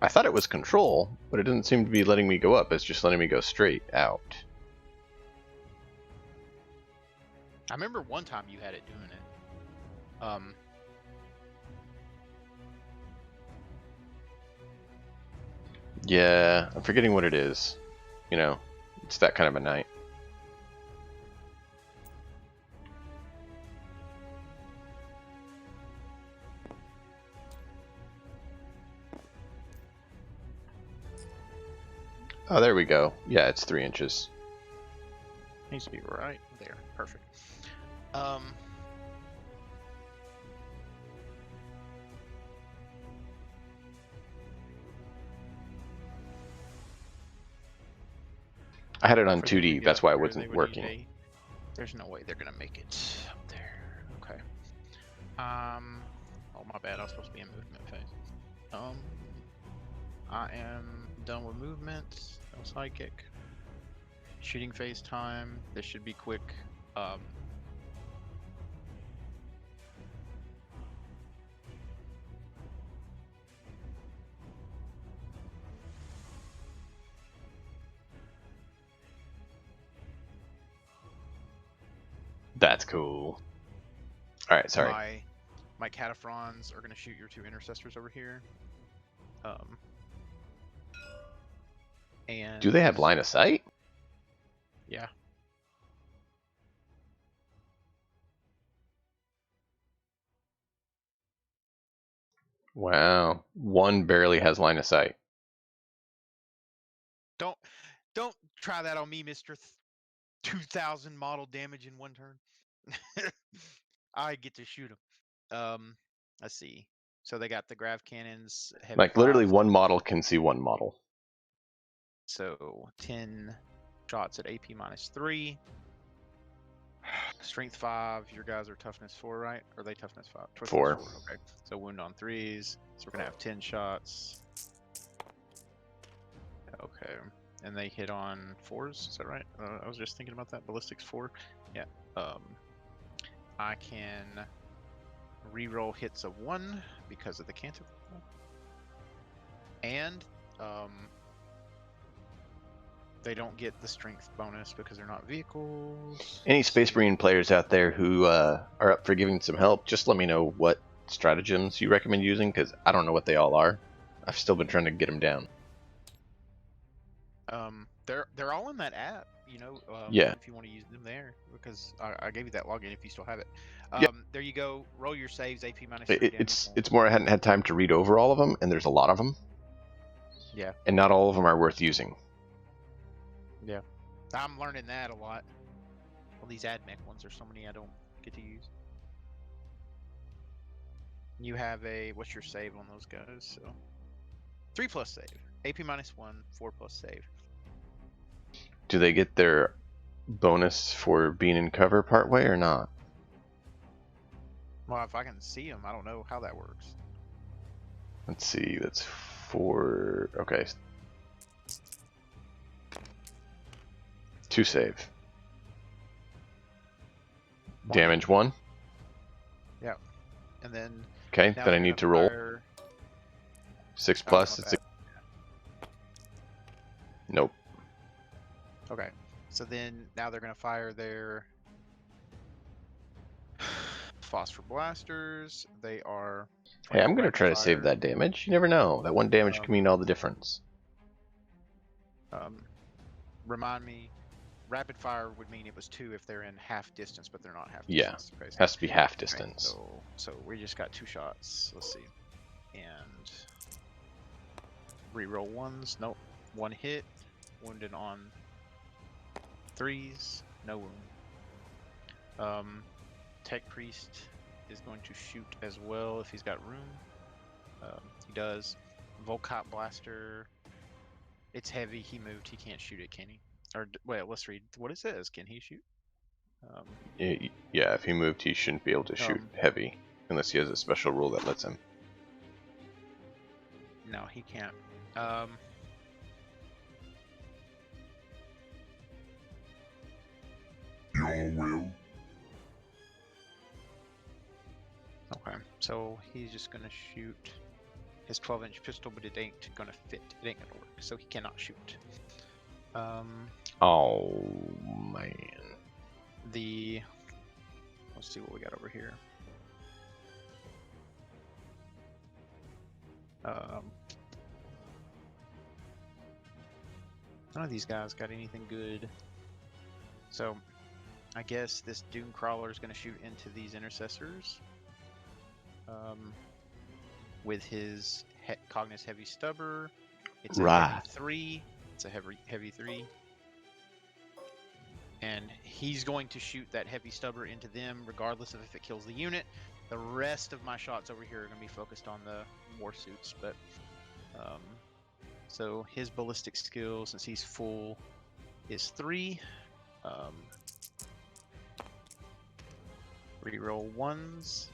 I thought it was control, but it doesn't seem to be letting me go up. It's just letting me go straight out. I remember one time you had it doing it. Yeah, I'm forgetting what it is. You know, it's that kind of a night. Oh, there we go. Yeah, it's 3 inches. Needs to be right there. Perfect. I had it on for them to 2D, get that's up why it here, they wasn't would need working. there's no way they're gonna make it up there. Okay. Oh my bad. I was supposed to be in movement phase. I am done with movement. No psychic. Shooting phase time. This should be quick. That's cool. Alright, sorry. My cataphrons are gonna shoot your 2 intercessors over here. And Do they have line of sight? yeah. Wow. One barely has line of sight. Don't try that on me, Mr. 2000 model damage in 1 turn. I get to shoot them. Let's see. So they got the grav cannons. Heavy Like, literally 5, one model can see one model. so 10 shots at AP -3. Strength 5. Your guys are toughness 4, right? Or are they toughness 5? Toughness 4. Okay. So wound on 3s. So we're gonna have 10 shots. Okay. And they hit on 4s. Is that right? I was just thinking about that. Ballistics 4. Yeah. I can reroll hits of 1 because of the cantrip. And they don't get the strength bonus because they're not vehicles. Any Space Marine players out there who are up for giving some help, just let me know what stratagems you recommend using, because I don't know what they all are. I've still been trying to get them down. They're all in that app, you know. Yeah. If you want to use them there, because I gave you that login if you still have it. Yeah. There you go. Roll your saves. AP -3 It's more I hadn't had time to read over all of them, and there's a lot of them. Yeah. And not all of them are worth using. Yeah. I'm learning that a lot. Well, these admech ones are so many I don't get to use. You have what's your save on those guys? So 3+ save. AP -1, 4+ save. Do they get their bonus for being in cover partway or not? Well, if I can see them, I don't know how that works. Let's see, that's 4. Okay. 2 save. Damage 1. Yeah. And then Okay, now then I they're need to gonna roll fire- 6 Oh, plus. my It's bad. Nope. Okay. So then now they're gonna fire their phosphor blasters. They are. Hey, I'm gonna rapid try to save fire. that damage. You never know. That one damage can mean all the difference. Remind me. Rapid fire would mean it was 2 if they're in half distance, but they're not half Yeah. distance. Okay, so, Has to be half okay, distance. so we just got 2 shots. Let's see. And reroll 1s. Nope. 1 hit. Wounded on 3s. No wound. Tech Priest is going to shoot as well if he's got room. He does. Volcot Blaster. It's heavy. He moved. He can't shoot it, can he? Or wait, let's read what it says. Can he shoot? Yeah, if he moved, he shouldn't be able to shoot heavy unless he has a special rule that lets him. No, he can't. Your will. Okay, so he's just gonna shoot his 12-inch pistol, but it ain't gonna fit. It ain't gonna work, so he cannot shoot. Oh man. Let's see what we got over here. None of these guys got anything good. So, I guess this Dune Crawler is going to shoot into these intercessors. With his Cognis Heavy Stubber. It's a heavy 3. It's a heavy 3. And he's going to shoot that Heavy Stubber into them regardless of if it kills the unit. The rest of my shots over here are going to be focused on the war suits, but so his ballistic skill, since he's full, is 3. Reroll 1s.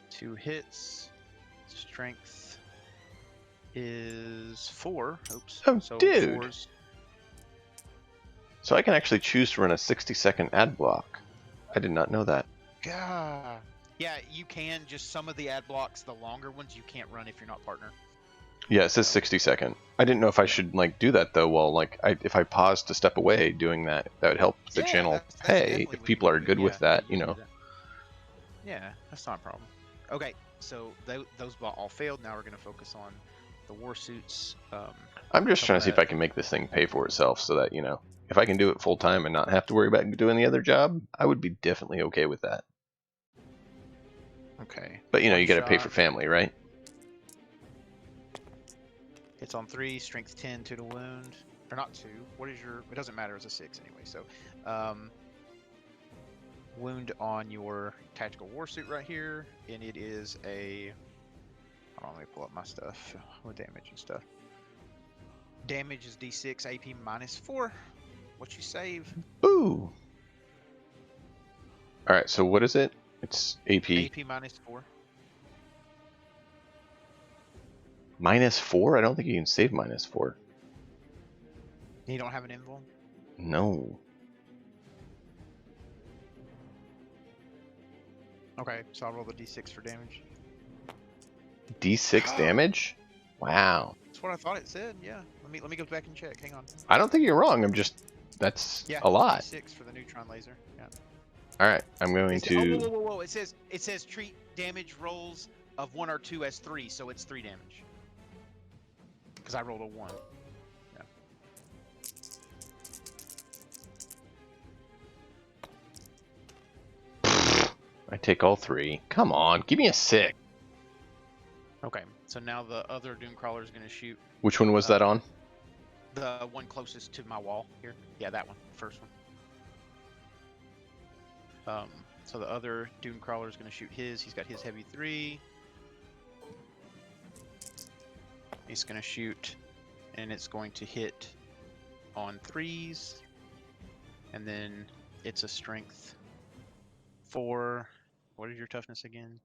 2 hits. Strength is 4. Oops. Oh, so dude. 4s. So I can actually choose to run a 60-second ad block. I did not know that. God. Yeah, you can. Just some of the ad blocks, the longer ones, you can't run if you're not partner. Yeah, it says 60-second. I didn't know if I should like do that though. Well, like if I pause to step away doing that, that would help the channel. That's Hey, definitely if what people you are do. good with Yeah, that, you you do know. that. Yeah, that's not a problem. Okay, so those all failed. Now we're going to focus on the war suits. I'm just trying to see if I can make this thing pay for itself so that, you know, if I can do it full time and not have to worry about doing the other job, I would be definitely okay with that. Okay. But, you know, One you got to pay shot. for family, right? Hits on 3, strength 10, 2 to wound. Or not 2. What is your... It doesn't matter, it's a 6 anyway. So, wound on your tactical warsuit right here. And it is a... Hold on, let me pull up my stuff. With damage and stuff. Damage is D6, AP -4. What you save? Boo! Alright, so what is it? It's AP. AP -4. -4? I don't think you can save -4. You don't have an invul? No. Okay, so I'll roll the D6 for damage. D6 damage? Wow. That's what I thought it said, yeah. Let me go back and check. Hang on. I don't think you're wrong. I'm just... That's Yeah, a lot. D6 for the neutron laser. Yeah. Alright, I'm going to... Oh, whoa. It says treat damage rolls of 1 or 2 as 3, so it's 3 damage. Because I rolled a 1. Yeah. I take all 3. Come on, give me a 6. Okay, so now the other Doomcrawler is going to shoot. Which one was that on? The one closest to my wall here. Yeah, that one. First one. So the other Doomcrawler is going to shoot his. He's got his heavy 3. He's going to shoot, and it's going to hit on 3s. And then it's a strength 4. What is your toughness again?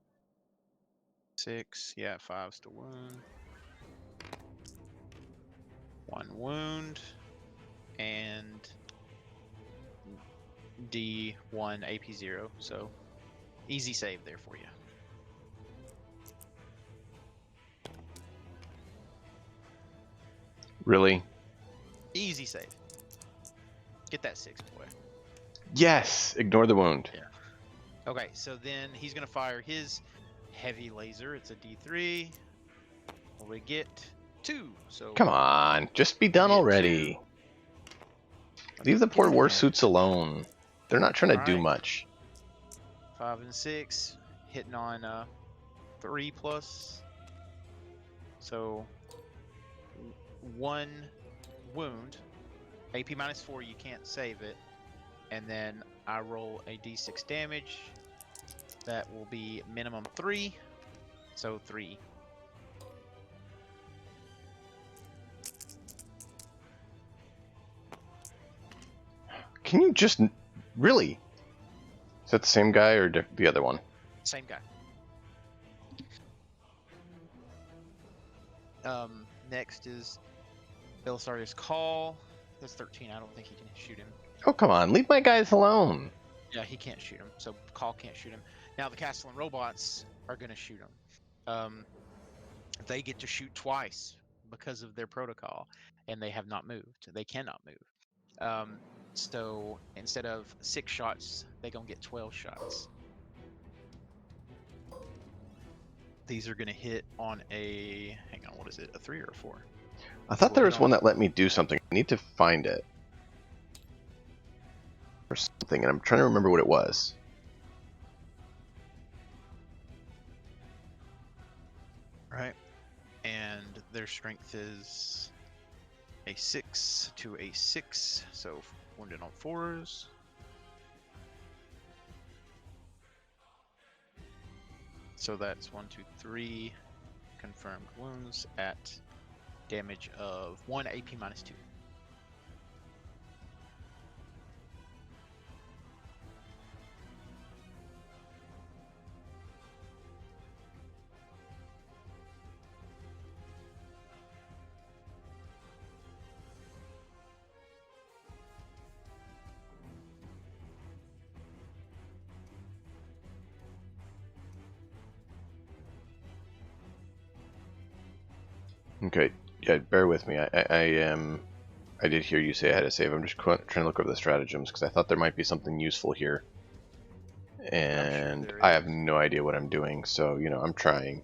6. Yeah, 5's to wound. 1 wound. And D1 AP0. So easy save there for you. Really? Easy save. Get that 6, boy. Yes! Ignore the wound. Yeah. Okay, so then he's going to fire his heavy laser. It's a D3. We get 2. So Come on, just be done get already. 2. Leave the poor Get in there. warsuits alone. They're not trying to do Alright. much. 5 and 6, hitting on 3 plus. So 1 wound. AP -4, you can't save it. And then I roll a D6 damage. That will be minimum 3. So 3. Can you just really? Is that the same guy or the other one? Same guy. Next is Belisarius Call. That's 13. I don't think he can shoot him. Oh, come on. Leave my guys alone. Yeah, he can't shoot him. So Call can't shoot him. Now the Castellan robots are going to shoot him. They get to shoot twice because of their protocol, and they have not moved. They cannot move. So instead of 6 shots, they're going to get 12 shots. These are going to hit on a, hang on, what is it, a 3 or a 4? I thought there was one that let me do something. I need to find it. Or something, and I'm trying to remember what it was. Right. And their strength is a 6 to a 6, so wounded on 4s. So that's 1, 2, 3 confirmed wounds at damage of 1 AP minus 2. Okay, yeah, bear with me. I did hear you say I had to save. I'm just trying to look over the stratagems because I thought there might be something useful here. And sure I have no idea what I'm doing, so, you know, I'm trying.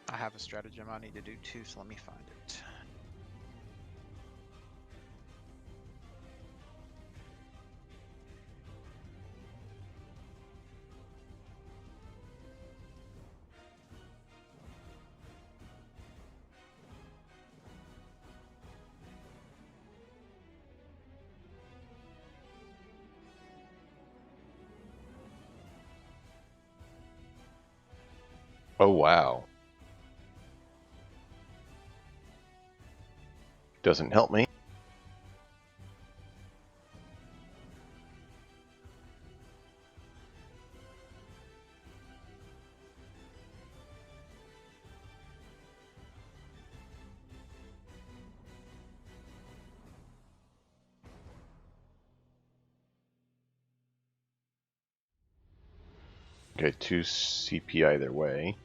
I have a stratagem I need to do too, so let me find it. Oh, wow. Doesn't help me. Okay, 2 CP either way.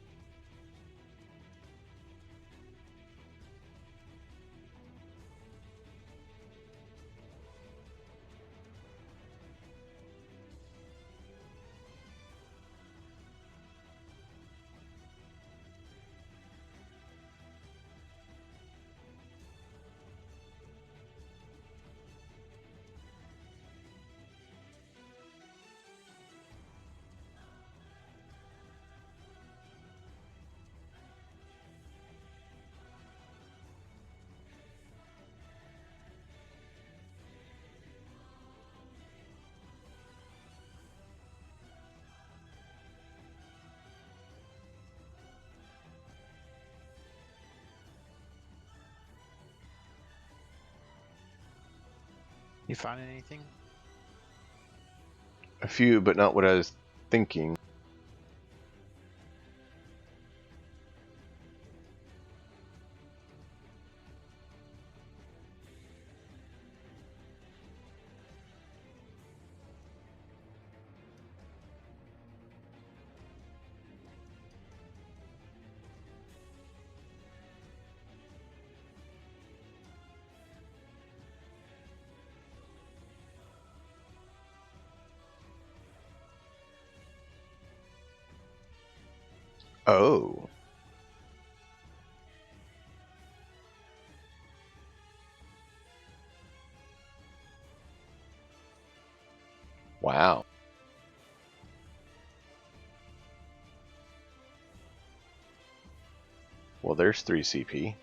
You find anything? A few, but not what I was thinking. Oh. Wow. Well, there's 3 CP.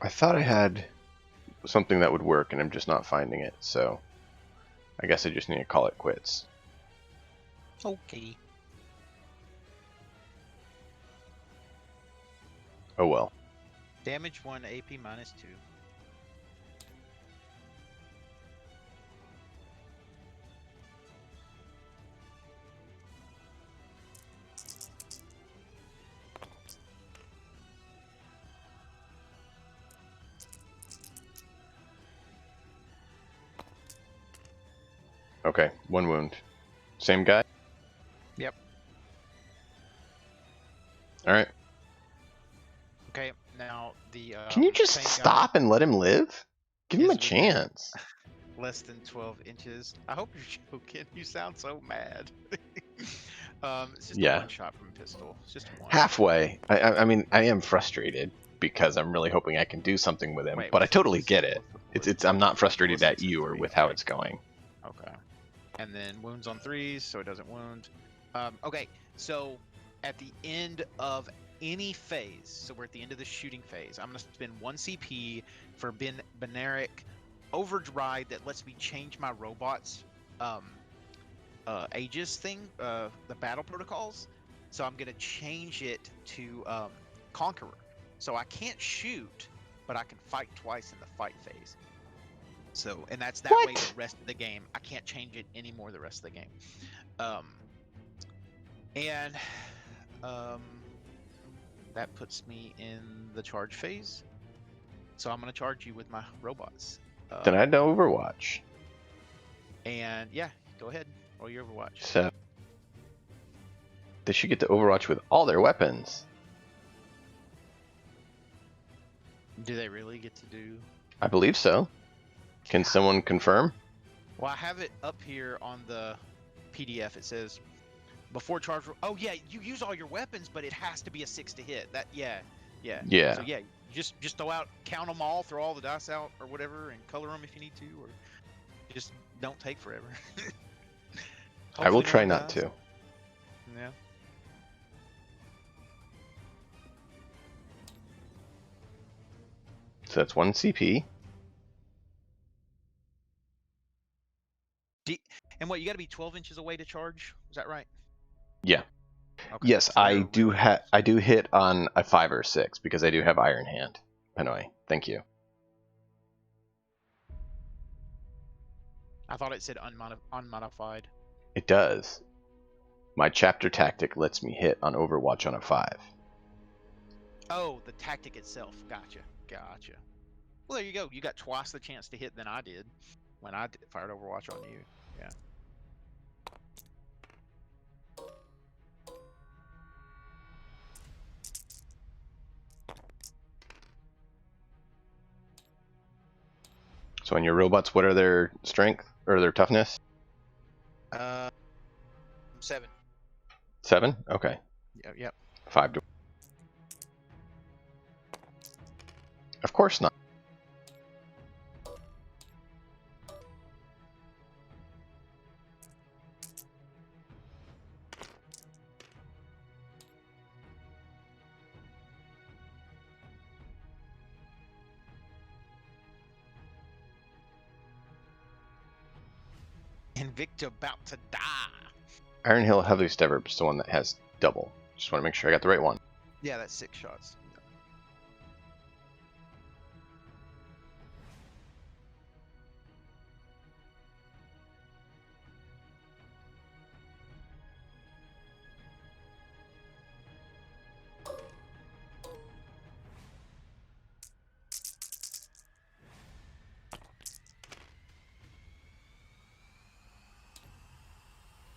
I thought I had something that would work, and I'm just not finding it, so I guess I just need to call it quits. Okay. Oh well. Damage 1, AP -2. Okay, 1 wound. Same guy? Yep. Alright. Okay, now the Can you just same guy stop and let him live? Give him a is within chance. less than 12 inches. I hope you're joking. You sound so mad. It's just a Yeah. one shot from a pistol. It's just one. Halfway. I mean, I am frustrated because I'm really hoping I can do something with him, Wait, but I what's- totally what's- get it. what's- I'm not frustrated what's at the you or three? with how Okay. it's going. Okay. And then wounds on 3s, so it doesn't wound. Okay, so at the end of any phase, so we're at the end of the shooting phase, I'm going to spend 1 CP for Beneric Overdride that lets me change my robot's Aegis thing, the battle protocols. So I'm going to change it to Conqueror. So I can't shoot, but I can fight twice in the fight phase. So, and that's that way the rest of the game. I can't change it anymore the rest of the game. That puts me in the charge phase. So I'm going to charge you with my robots. Then I had to Overwatch. And yeah, go ahead. Roll your Overwatch. So they should get to Overwatch with all their weapons. Do they really get to do? I believe so. Can someone confirm? Well, I have it up here on the PDF. It says before charge. Oh yeah, you use all your weapons, but it has to be a 6 to hit. Yeah. So yeah, just throw out, count them all, throw all the dice out or whatever, and color them if you need to, or just don't take forever. I will Hopefully no try one not dies. to. Yeah. So that's 1 CP. And what, you got to be 12 inches away to charge? Is that right? Yeah. Okay. Yes, So I they're do really- I do hit on a 5 or 6 because I do have Iron Hand. Pinoy, thank you. I thought it said unmodified. It does. My chapter tactic lets me hit on Overwatch on a 5. Oh, the tactic itself. Gotcha. Well, there you go. You got twice the chance to hit than I did when I fired Overwatch on you. Yeah. So on your robots, what are their strength or their toughness? 7. 7? Okay. Yep. 5 to... Of course not. Invicta about to die. Iron Hill Heavy Stever is the one that has double. Just want to make sure I got the right one. Yeah, that's 6 shots.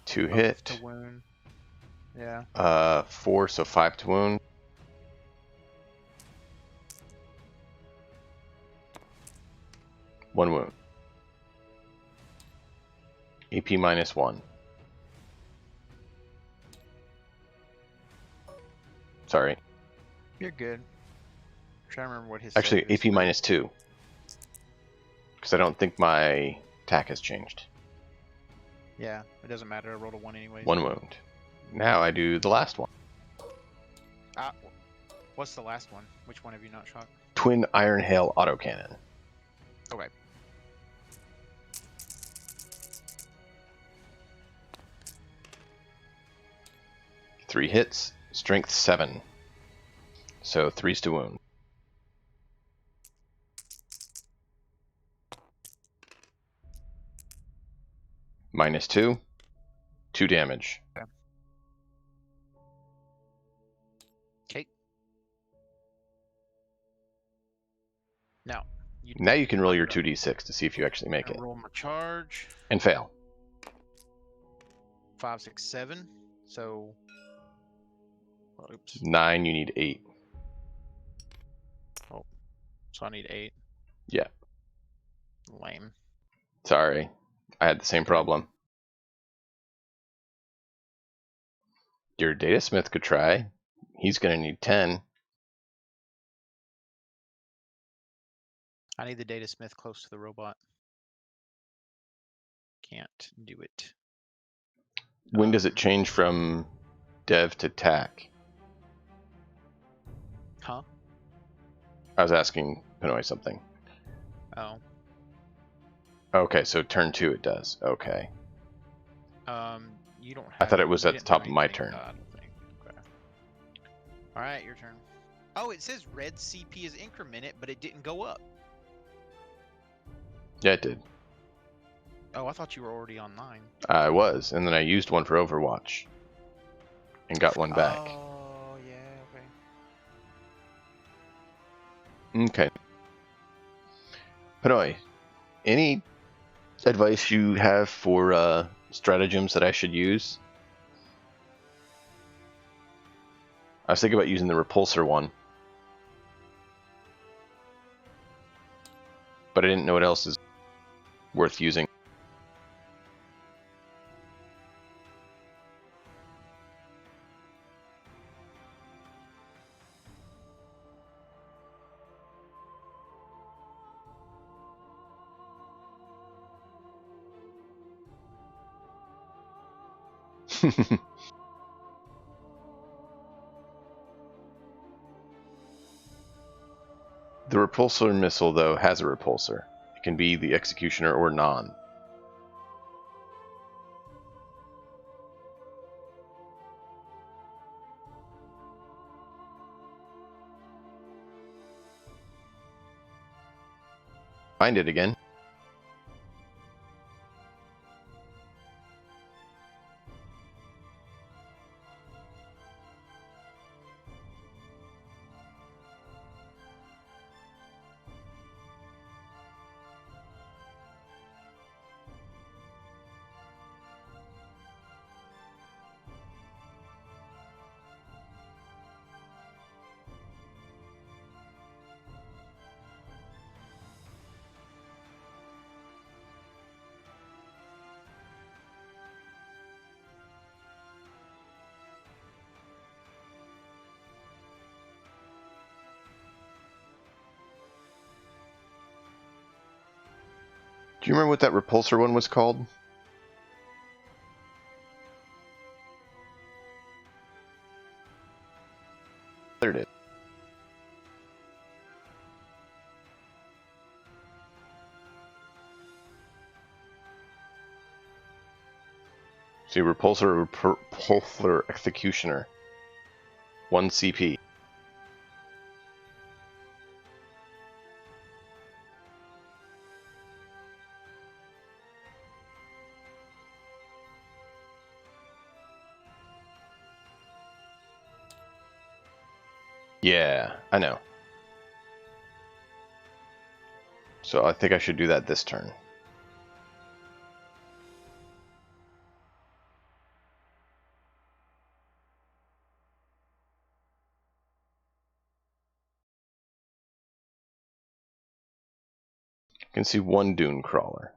Two Both hit. to wound. Yeah. 4, so 5 to wound. One wound. AP -1. Sorry. You're good. I'm trying to remember what his. Actually, save is. AP -2. Because I don't think my attack has changed. Yeah, it doesn't matter. I rolled a 1 anyways. 1 wound. Now I do the last one. What's the last one? Which one have you not shot? twin iron hail autocannon. Okay. Three hits, strength 7. So 3's to wound. -2, 2 damage. Okay. Now You can roll your 2d6 to see if you actually make it. Roll my charge. And fail. 5, 6, 7. So. Oops. 9, you need 8. Oh. So I need 8. Yeah. Lame. Sorry. I had the same problem. Your data smith could try. He's going to need 10. I need the data smith close to the robot. Can't do it. When does it change from dev to tac? Huh? I was asking Pinoy something. Oh. Okay, so turn 2 it does. Okay. You don't have. I thought it was you at the didn't top do of my anything, turn. I don't think. Okay. All right, your turn. Oh, it says red CP is incremented, but it didn't go up. Yeah, it did. Oh, I thought you were already on 9. I was, and then I used one for Overwatch. And got one back. Oh, yeah, okay. Okay. Pinoy, any advice you have for stratagems that I should use? I was thinking about using the repulsor one. But I didn't know what else is worth using. The repulsor missile, though, has a repulsor. It can be the executioner or non. Find it again. Do you remember what that repulsor one was called? There it is. See, repulsor executioner. 1 CP. Yeah, I know. So I think I should do that this turn. You can see 1 dune crawler.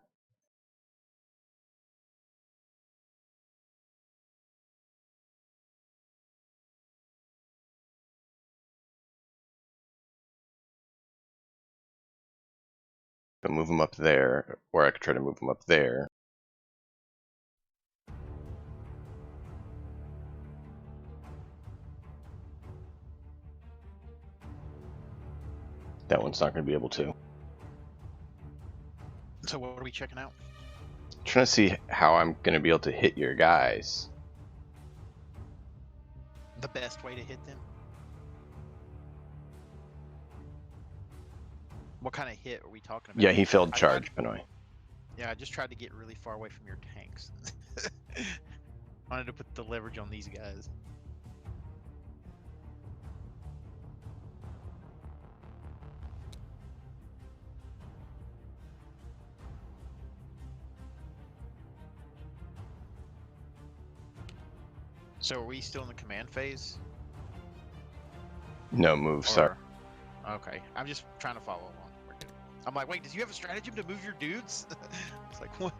I can move them up there, or I could try to move them up there. That one's not going to be able to. So what are we checking out? Trying to see how I'm going to be able to hit your guys. The best way to hit them? What kind of hit are we talking about? Yeah, he failed I charge, tried- Pinoy. Yeah, I just tried to get really far away from your tanks. Wanted to put the leverage on these guys. So are we still in the command phase? No move, sorry. Okay, I'm just trying to follow along. We're good. I'm like, wait, does you have a stratagem to move your dudes? It's like, what?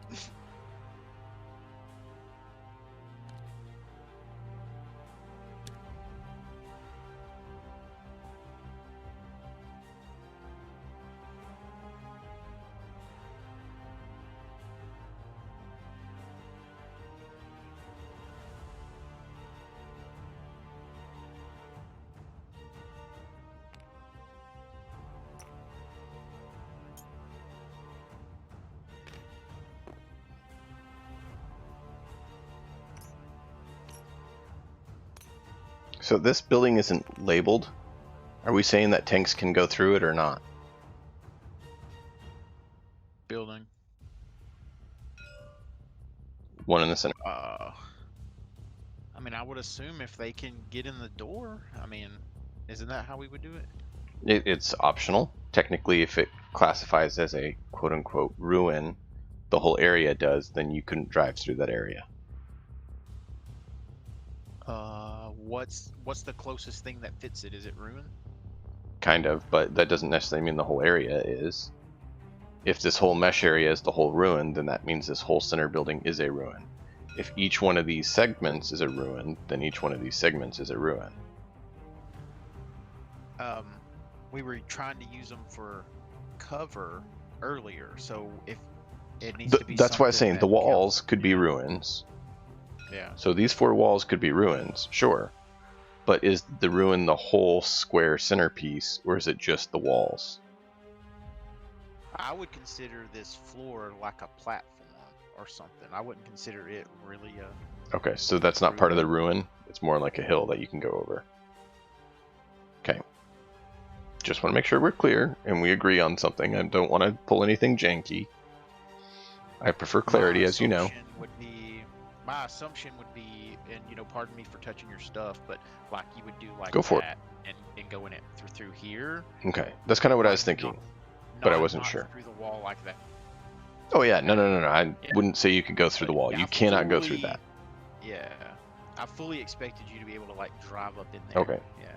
So this building isn't labeled. Are we saying that tanks can go through it or not? Building. One in the center. I mean, I would assume if they can get in the door, I mean, isn't that how we would do it? It's optional. Technically, if it classifies as a quote-unquote ruin, the whole area does, then you couldn't drive through that area. What's the closest thing that fits it? Is it ruin? Kind of, but that doesn't necessarily mean the whole area is. If this whole mesh area is the whole ruin, then that means this whole center building is a ruin. If each one of these segments is a ruin, then each one of these segments is a ruin. We were trying to use them for cover earlier, so if it needs to be That's why I'm something saying that the walls could be ruins. Yeah. So these 4 walls could be ruins, sure. But is the ruin the whole square centerpiece, or is it just the walls? I would consider this floor like a platform or something. I wouldn't consider it really a... Okay, so that's not part of the ruin. It's more like a hill that you can go over. Okay. Just want to make sure we're clear and we agree on something. I don't want to pull anything janky. I prefer clarity, as you know. My assumption would be, and you know, pardon me for touching your stuff, but like you would do like Go for that and go in it through here. Okay, that's kind of what I was thinking, but I wasn't not sure. Through the wall like that. Oh yeah, no. I wouldn't say you could go through the wall. Yeah, You cannot go through that. Yeah, I fully expected you to be able to like drive up in there. Okay. Yeah.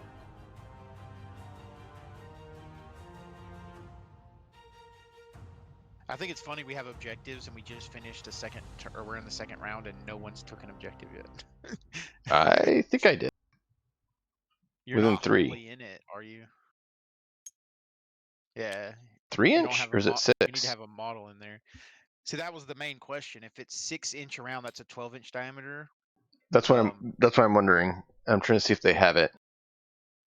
I think it's funny we have objectives and we just finished or we're in the second round and no one's took an objective yet. I think I did. You're Within not 3. wholly in it, are you? Yeah. 3 You don't inch, have or is it 6? You need to have a model in there. See, that was the main question. If it's 6-inch around, that's a 12-inch diameter. That's what I'm wondering. I'm trying to see if they have it.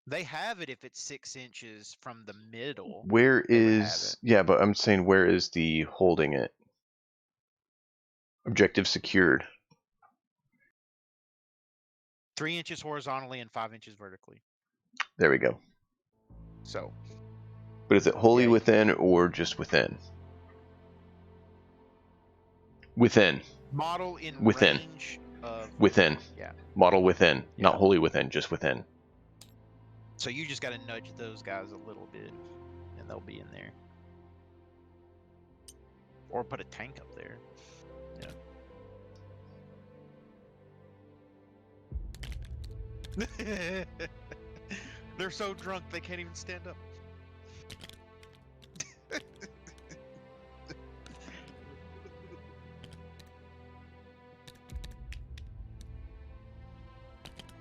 They have it if it's 6 inches from the middle. Where is... Yeah, but I'm saying where is the holding it? Objective secured. 3 inches horizontally and 5 inches vertically. There we go. So. But is it wholly within or just within? Within. Model in within. Range of... Within. Yeah. Model within. Yeah. Not wholly within, just within. So you just got to nudge those guys a little bit, and they'll be in there. Or put a tank up there. Yeah. They're so drunk they can't even stand up.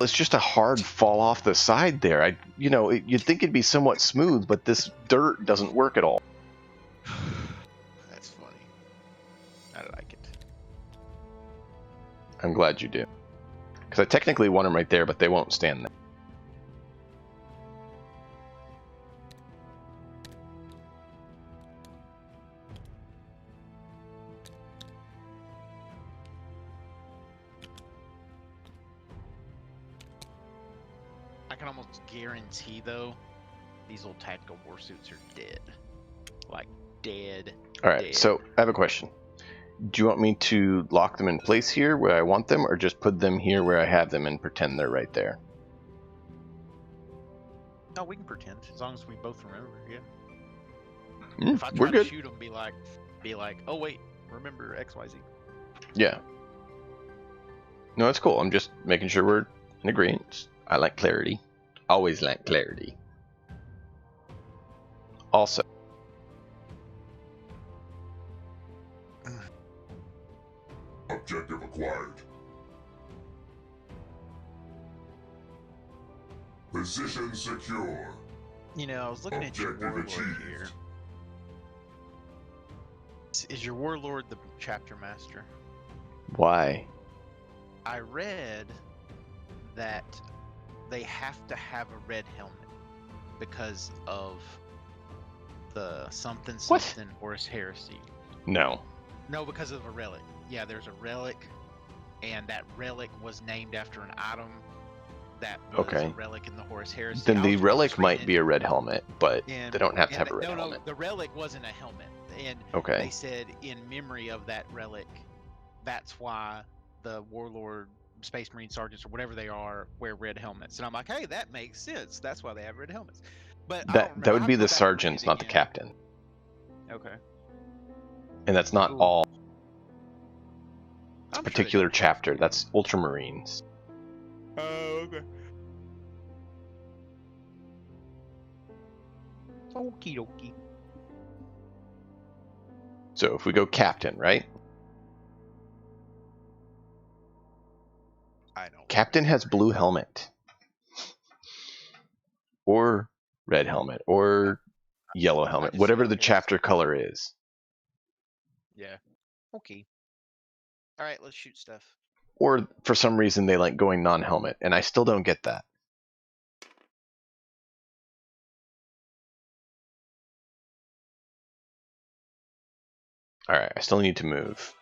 It's just a hard fall off the side there. You'd think it'd be somewhat smooth, but this dirt doesn't work at all. That's funny. I like it. I'm glad you do. Because I technically want them right there, but they won't stand there. can almost guarantee though, these little tactical war suits are dead. Like dead. All right, dead. so I have a question. Do you want me to lock them in place here where I want them, or just put them here where I have them and pretend they're right there? No, we can pretend as long as we both remember. Yeah. Mm, If I we're try to good. shoot them, be like, oh wait, remember X, Y, Z. Yeah. No, it's cool. I'm just making sure we're in agreement. I like clarity. Always like clarity. Also, Objective acquired. Position secure. You know, I was looking at your Objective warlord achieved. here. Is your warlord the chapter master? why? I read that they have to have a red helmet because of the something What? something Horus heresy. No. No, because of a relic. Yeah, there's a relic, and that relic was named after an item that was Okay. a relic in the Horus heresy. Then I the was relic might reading be a red helmet, but and- they don't have to and have a red no, helmet. the relic wasn't a helmet, and Okay. they said in memory of that relic, that's why the warlord, space marine sergeants, or whatever they are, wear red helmets. And I'm like, hey, that makes sense. That's why they have red helmets. But I don't remember. That would I'll be go the back and read sergeants, it not the again. captain. Okay. And that's not Ooh. all I'm sure they particular don't. chapter. That's Ultramarines. Oh, okay. Okie dokie. So if we go captain, right? I know. Captain has blue helmet. Or red helmet. Or yellow helmet. just Whatever see the it as- chapter color is. Yeah. Okay. All right, let's shoot stuff. Or for some reason they like going non-helmet. And I still don't get that. Alright, I still need to move.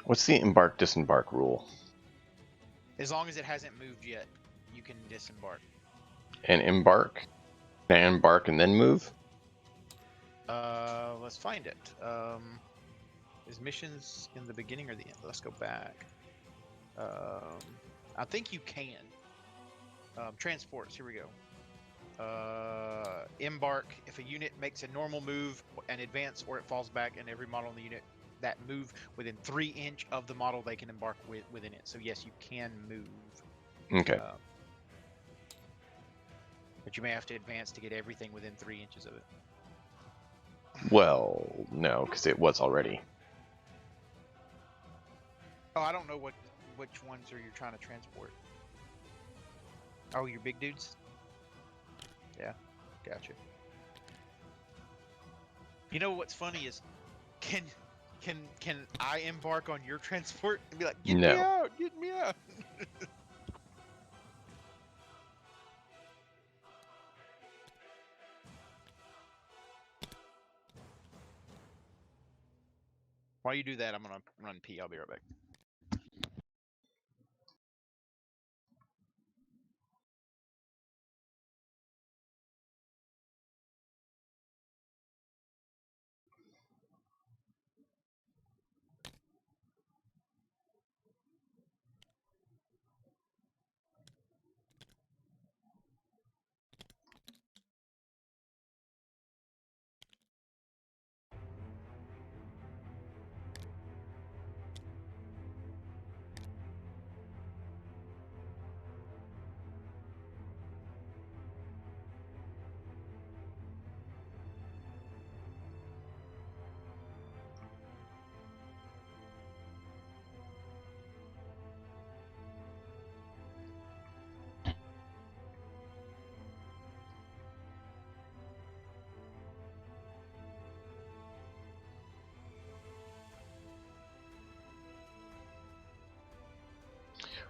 What's the embark disembark rule? As long as it hasn't moved yet, you can disembark. And embark? Can I embark and then move? Let's find it. Is missions in the beginning or the end? Let's go back. I think you can. Transports, here we go. Embark, if a unit makes a normal move, an advance, or it falls back, and every model in the unit that move within 3 inch of the model they can embark within it. So yes, you can move. Okay. But you may have to advance to get everything within 3 inches of it. Well, no, because it was already. Oh, I don't know which ones are you trying to transport. Oh, your big dudes? Yeah, gotcha. You know what's funny is, can I embark on your transport and be like, get No. me out, get me out? While you do that, I'm gonna run pee. I'll be right back.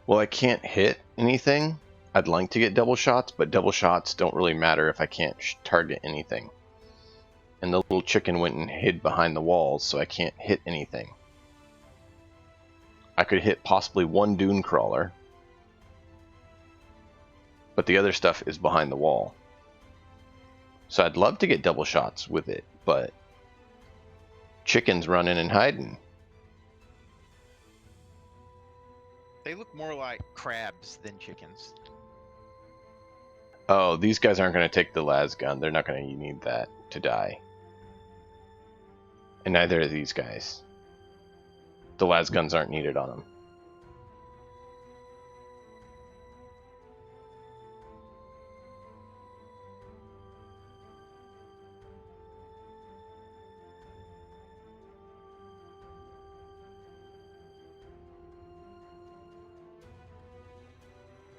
Well, I can't hit anything. I'd like to get double shots, but double shots don't really matter if I can't target anything. And the little chicken went and hid behind the walls, so I can't hit anything. I could hit possibly one dune crawler, but the other stuff is behind the wall. So I'd love to get double shots with it, but chicken's running and hiding. They look more like crabs than chickens. Oh, these guys aren't going to take the las gun. They're not going to need that to die. And neither are these guys. The las guns aren't needed on them.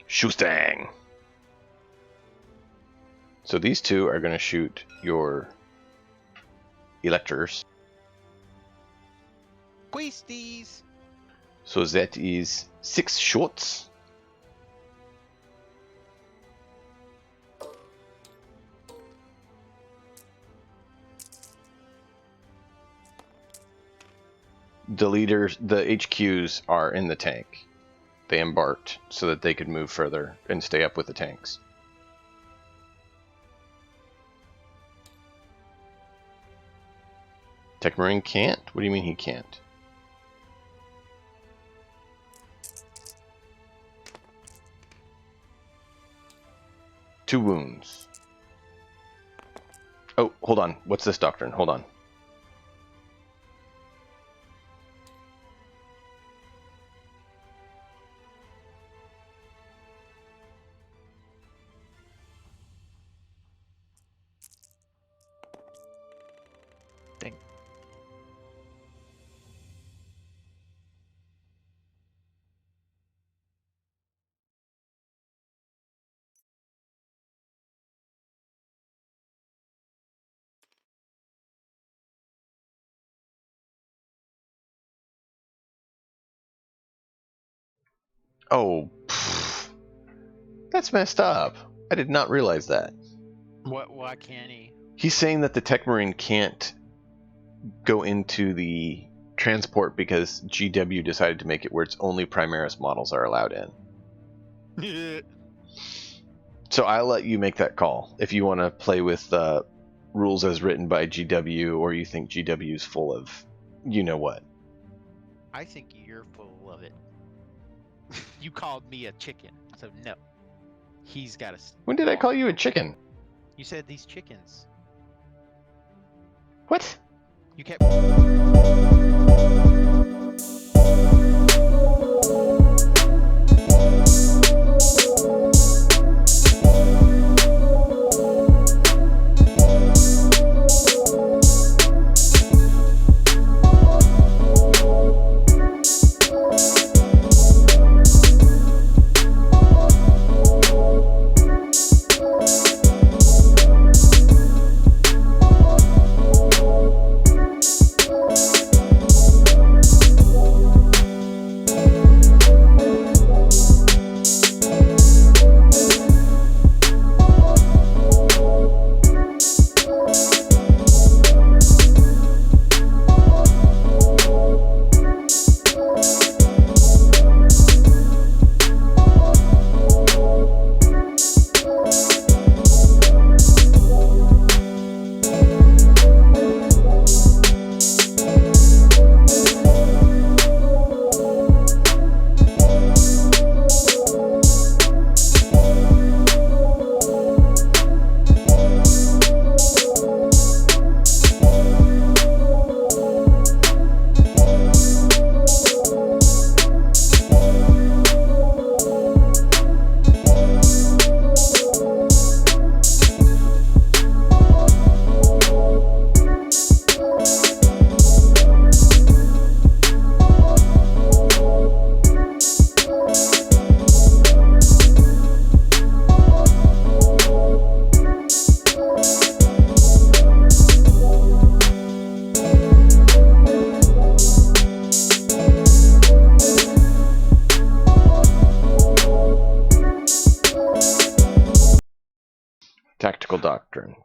Shoostang! So these two are going to shoot your electors. Queasties! So that is 6 shots. The leaders, the HQs are in the tank. They embarked so that they could move further and stay up with the tanks. Tech Marine can't? What do you mean he can't? Two wounds. Oh, hold on. What's this doctrine? Hold on. Dang. Oh, pfft. That's messed up. I did not realize that. What? Why can't he? He's saying that the Tech Marine can't go into the transport because GW decided to make it where it's only Primaris models are allowed in. So I'll let you make that call if you want to play with rules as written by GW, or you think GW is full of you know what. I think you're full of it. You called me a chicken, so no. He's got a. When did I call you a chicken? You said these chickens. What? You kept.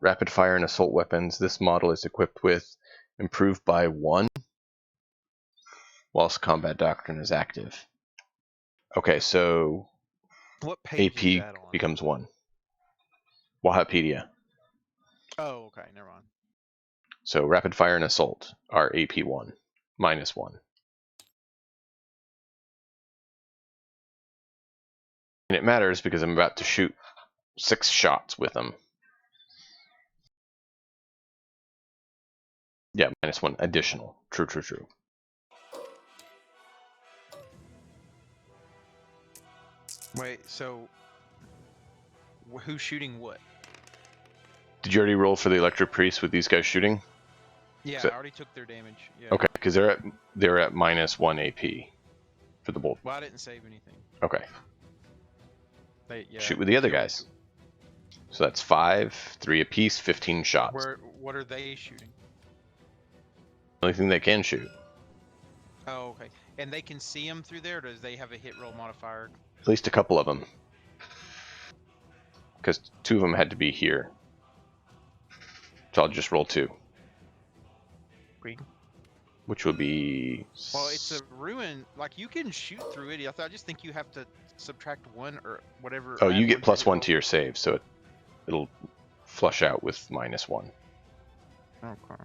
rapid fire and assault weapons. This model is equipped with improved by 1 whilst combat doctrine is active. Okay, so What page is AP that on? becomes 1. Wahapedia. Oh, okay, never mind. So rapid fire and assault are AP 1, -1. And it matters because I'm about to shoot 6 shots with them. Yeah, -1 additional. True, true, true. Wait, so who's shooting what? Did you already roll for the electric priest with these guys shooting? Yeah, So- I already took their damage. Yeah. Okay, because they're at -1 AP for the bolt. Well, I didn't save anything. Okay, Yeah, shoot with the other kill- guys. So that's 5, 3 apiece, 15 shots. What are they shooting? Only thing they can shoot. Oh, okay. And they can see them through there, or does they have a hit roll modifier? At least a couple of them. Because 2 of them had to be here. So I'll just roll 2. Green. Which would be... Well, it's a ruin. Like, you can shoot through it. I just think you have to subtract 1 or whatever. Oh, you add get one +1 hit to your save, so it'll flush out with -1. roll. Okay.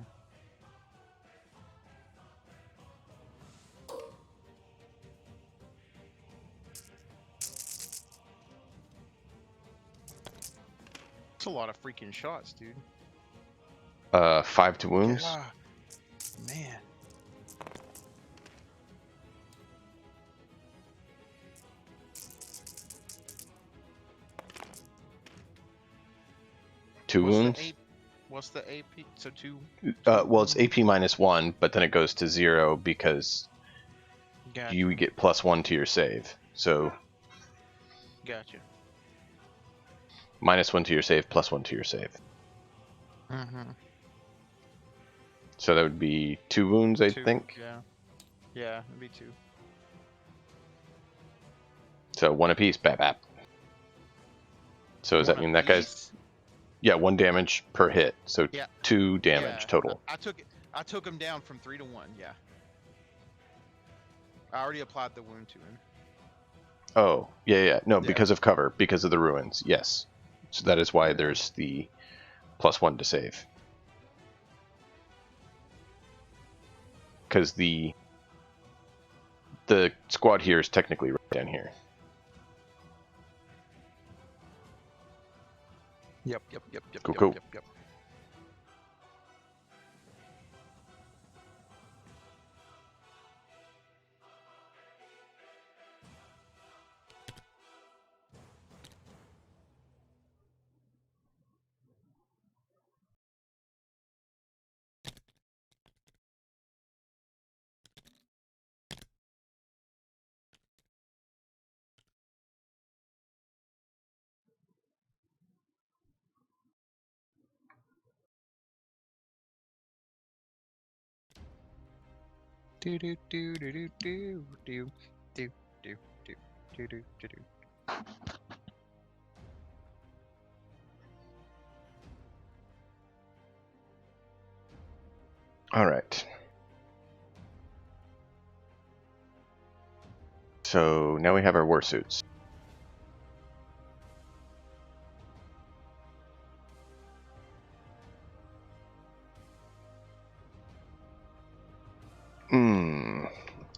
That's a lot of freaking shots, dude. 5 to wounds. Ah, man. Two wounds. What's the AP? So 2. Well, it's AP -1, but then it goes to 0 because Gotcha. you get +1 to your save. So Gotcha. -1 to your save, +1 to your save. Mm-hmm. So that would be 2 wounds, I 2, think. Yeah. Yeah, it'd be 2. So 1 apiece. Bap bap. So does that mean that guy's? Yeah, 1 damage per hit. So Yeah. 2 damage total. I took him down from 3 to 1. Yeah. I already applied the wound to him. Oh, yeah. No, Yeah. because of cover, because of the ruins. Yes. So that is why there's the +1 to save. Because the squad here is technically right down here. Yep. Cool. Do do do do do do do do do do do do do do. All right. So now we have our war suits.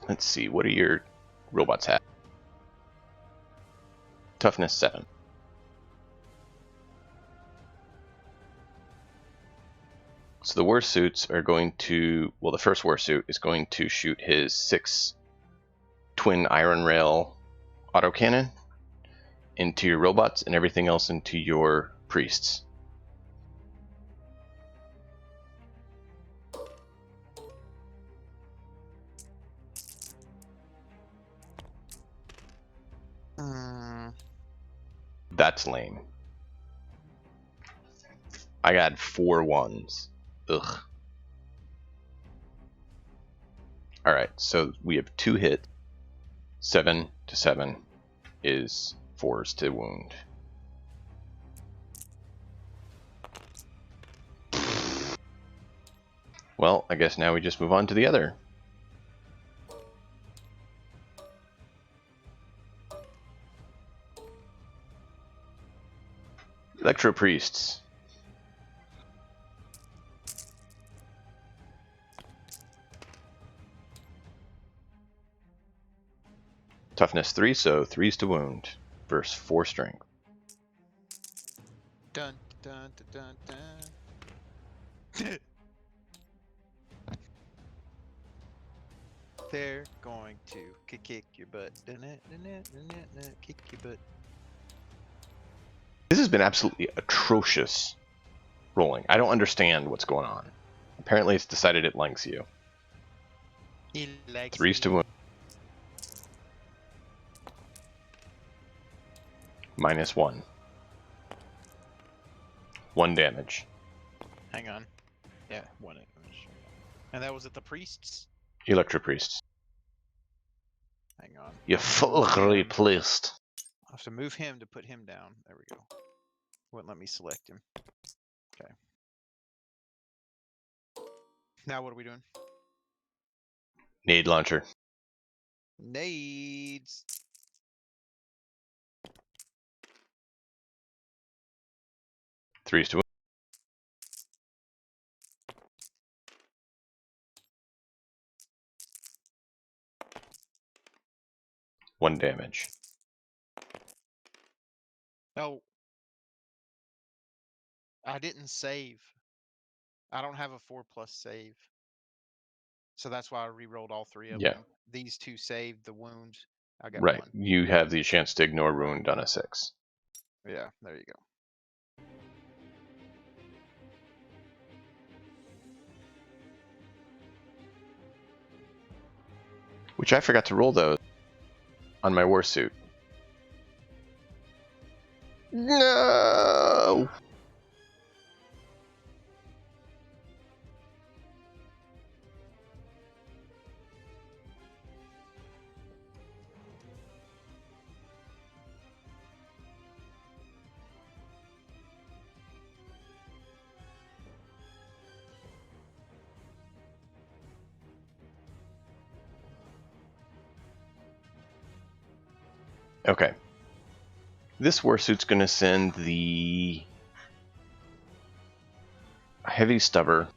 Let's see. What are your robots have? Toughness 7. So the war suits are going to, well, the first war suit is going to shoot his 6 twin iron rail autocannon into your robots and everything else into your priests. That's lame. I got 4 1s. Ugh. Alright, so we have 2 hits. 7 to 7 is 4s to wound. Well, I guess now we just move on to the other. Electro Priests. Toughness 3, so 3's to wound. Versus 4 strength. Dun dun dun dun dun. They're going to kick your butt. Kick your butt. This has been absolutely atrocious rolling. I don't understand what's going on. Apparently it's decided it likes you. He likes 3's to me. wound. -1. 1 damage. Hang on. Yeah, 1 damage. And that was at the priests? Electro Priests. Hang on. You fully placed. I have to move him to put him down. There we go. Wouldn't let me select him. Okay. Now what are we doing? Nade launcher. Nades. Threes to wound. One damage. Oh. I didn't save. I don't have a 4+ save. So that's why I re-rolled all 3 of Yeah. them. These 2 saved the wound. I got Right. 1. You have the chance to ignore wound on a 6. Yeah, there you go. Which I forgot to roll those on my war suit. No. Okay. This warsuit's going to send the heavy stubber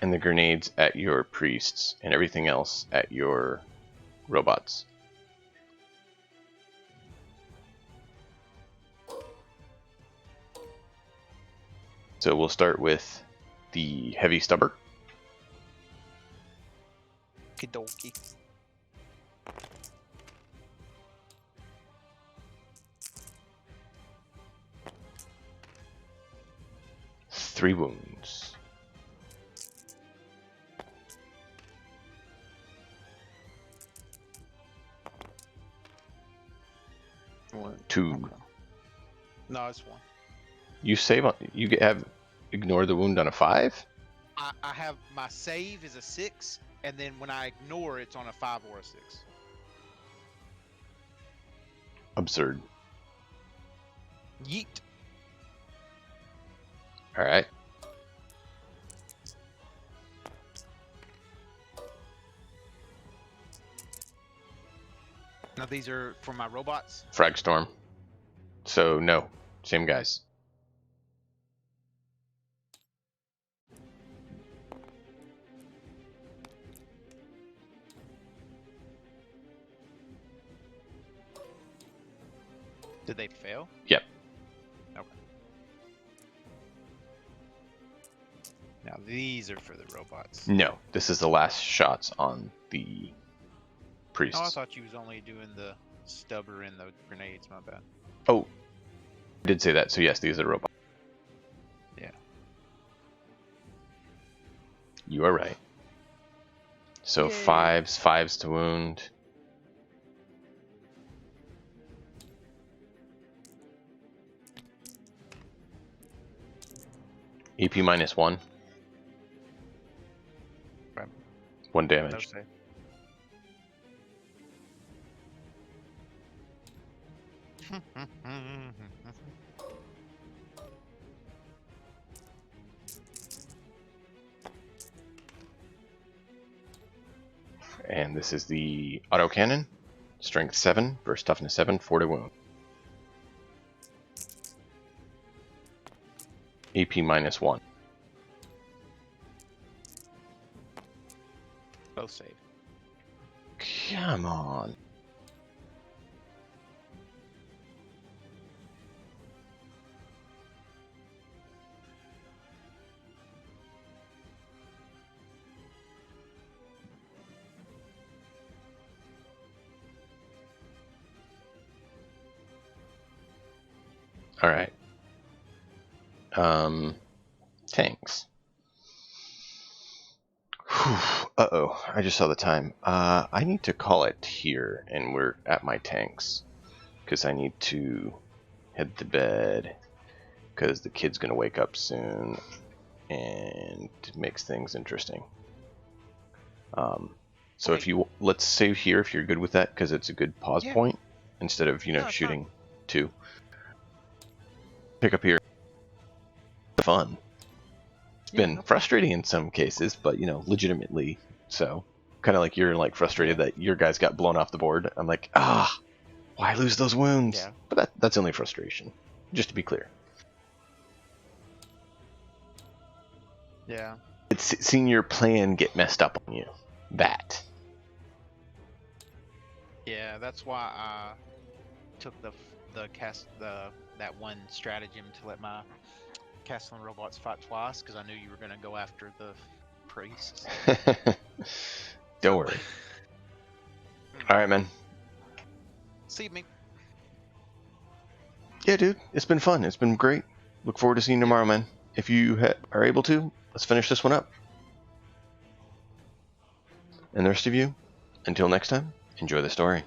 and the grenades at your priests and everything else at your robots. So we'll start with the heavy stubber. Kidoki. Three wounds. One. 2. Okay. No, it's 1. You save on. You have ignore the wound on a 5. I have my save is a 6, and then when I ignore, it's on a 5 or a 6. Absurd. Yeet. All right. Now these are for my robots. Frag storm. So no, same guys. Did they fail? Yep. Okay. Now these are for the robots. No, this is the last shots on the priests. Oh, I thought you was only doing the stubber and the grenades. My bad. Oh, I did say that. So yes, these are robots. Yeah. You are right. So Yay. fives to wound. EP -1. Right. 1 No damage. save. And this is the autocannon. Strength 7 versus toughness 7, 4 to wound. AP -1. Both save. Come on. All right. Tanks. Uh-oh, I just saw the time. I need to call it here, and we're at my tanks. Because I need to head to bed, because the kid's going to wake up soon, and it makes things interesting. So if you, let's save here if you're good with that, because it's a good pause point, instead of, you know, shooting fine. 2. Pick up here. Fun. It's been frustrating in some cases, but, you know, legitimately so. Kind of like you're like frustrated that your guys got blown off the board. I'm like, why lose those wounds? Yeah. But that's only frustration, just to be clear. Yeah. It's seeing your plan get messed up on you. That. Yeah, that's why I took that one stratagem to let my Castellan robots fight twice, because I knew you were going to go after the priests. Don't worry. Alright, man. See me. Yeah, dude. It's been fun. It's been great. Look forward to seeing you tomorrow, man. If you are able to, let's finish this one up. And the rest of you, until next time, enjoy the story.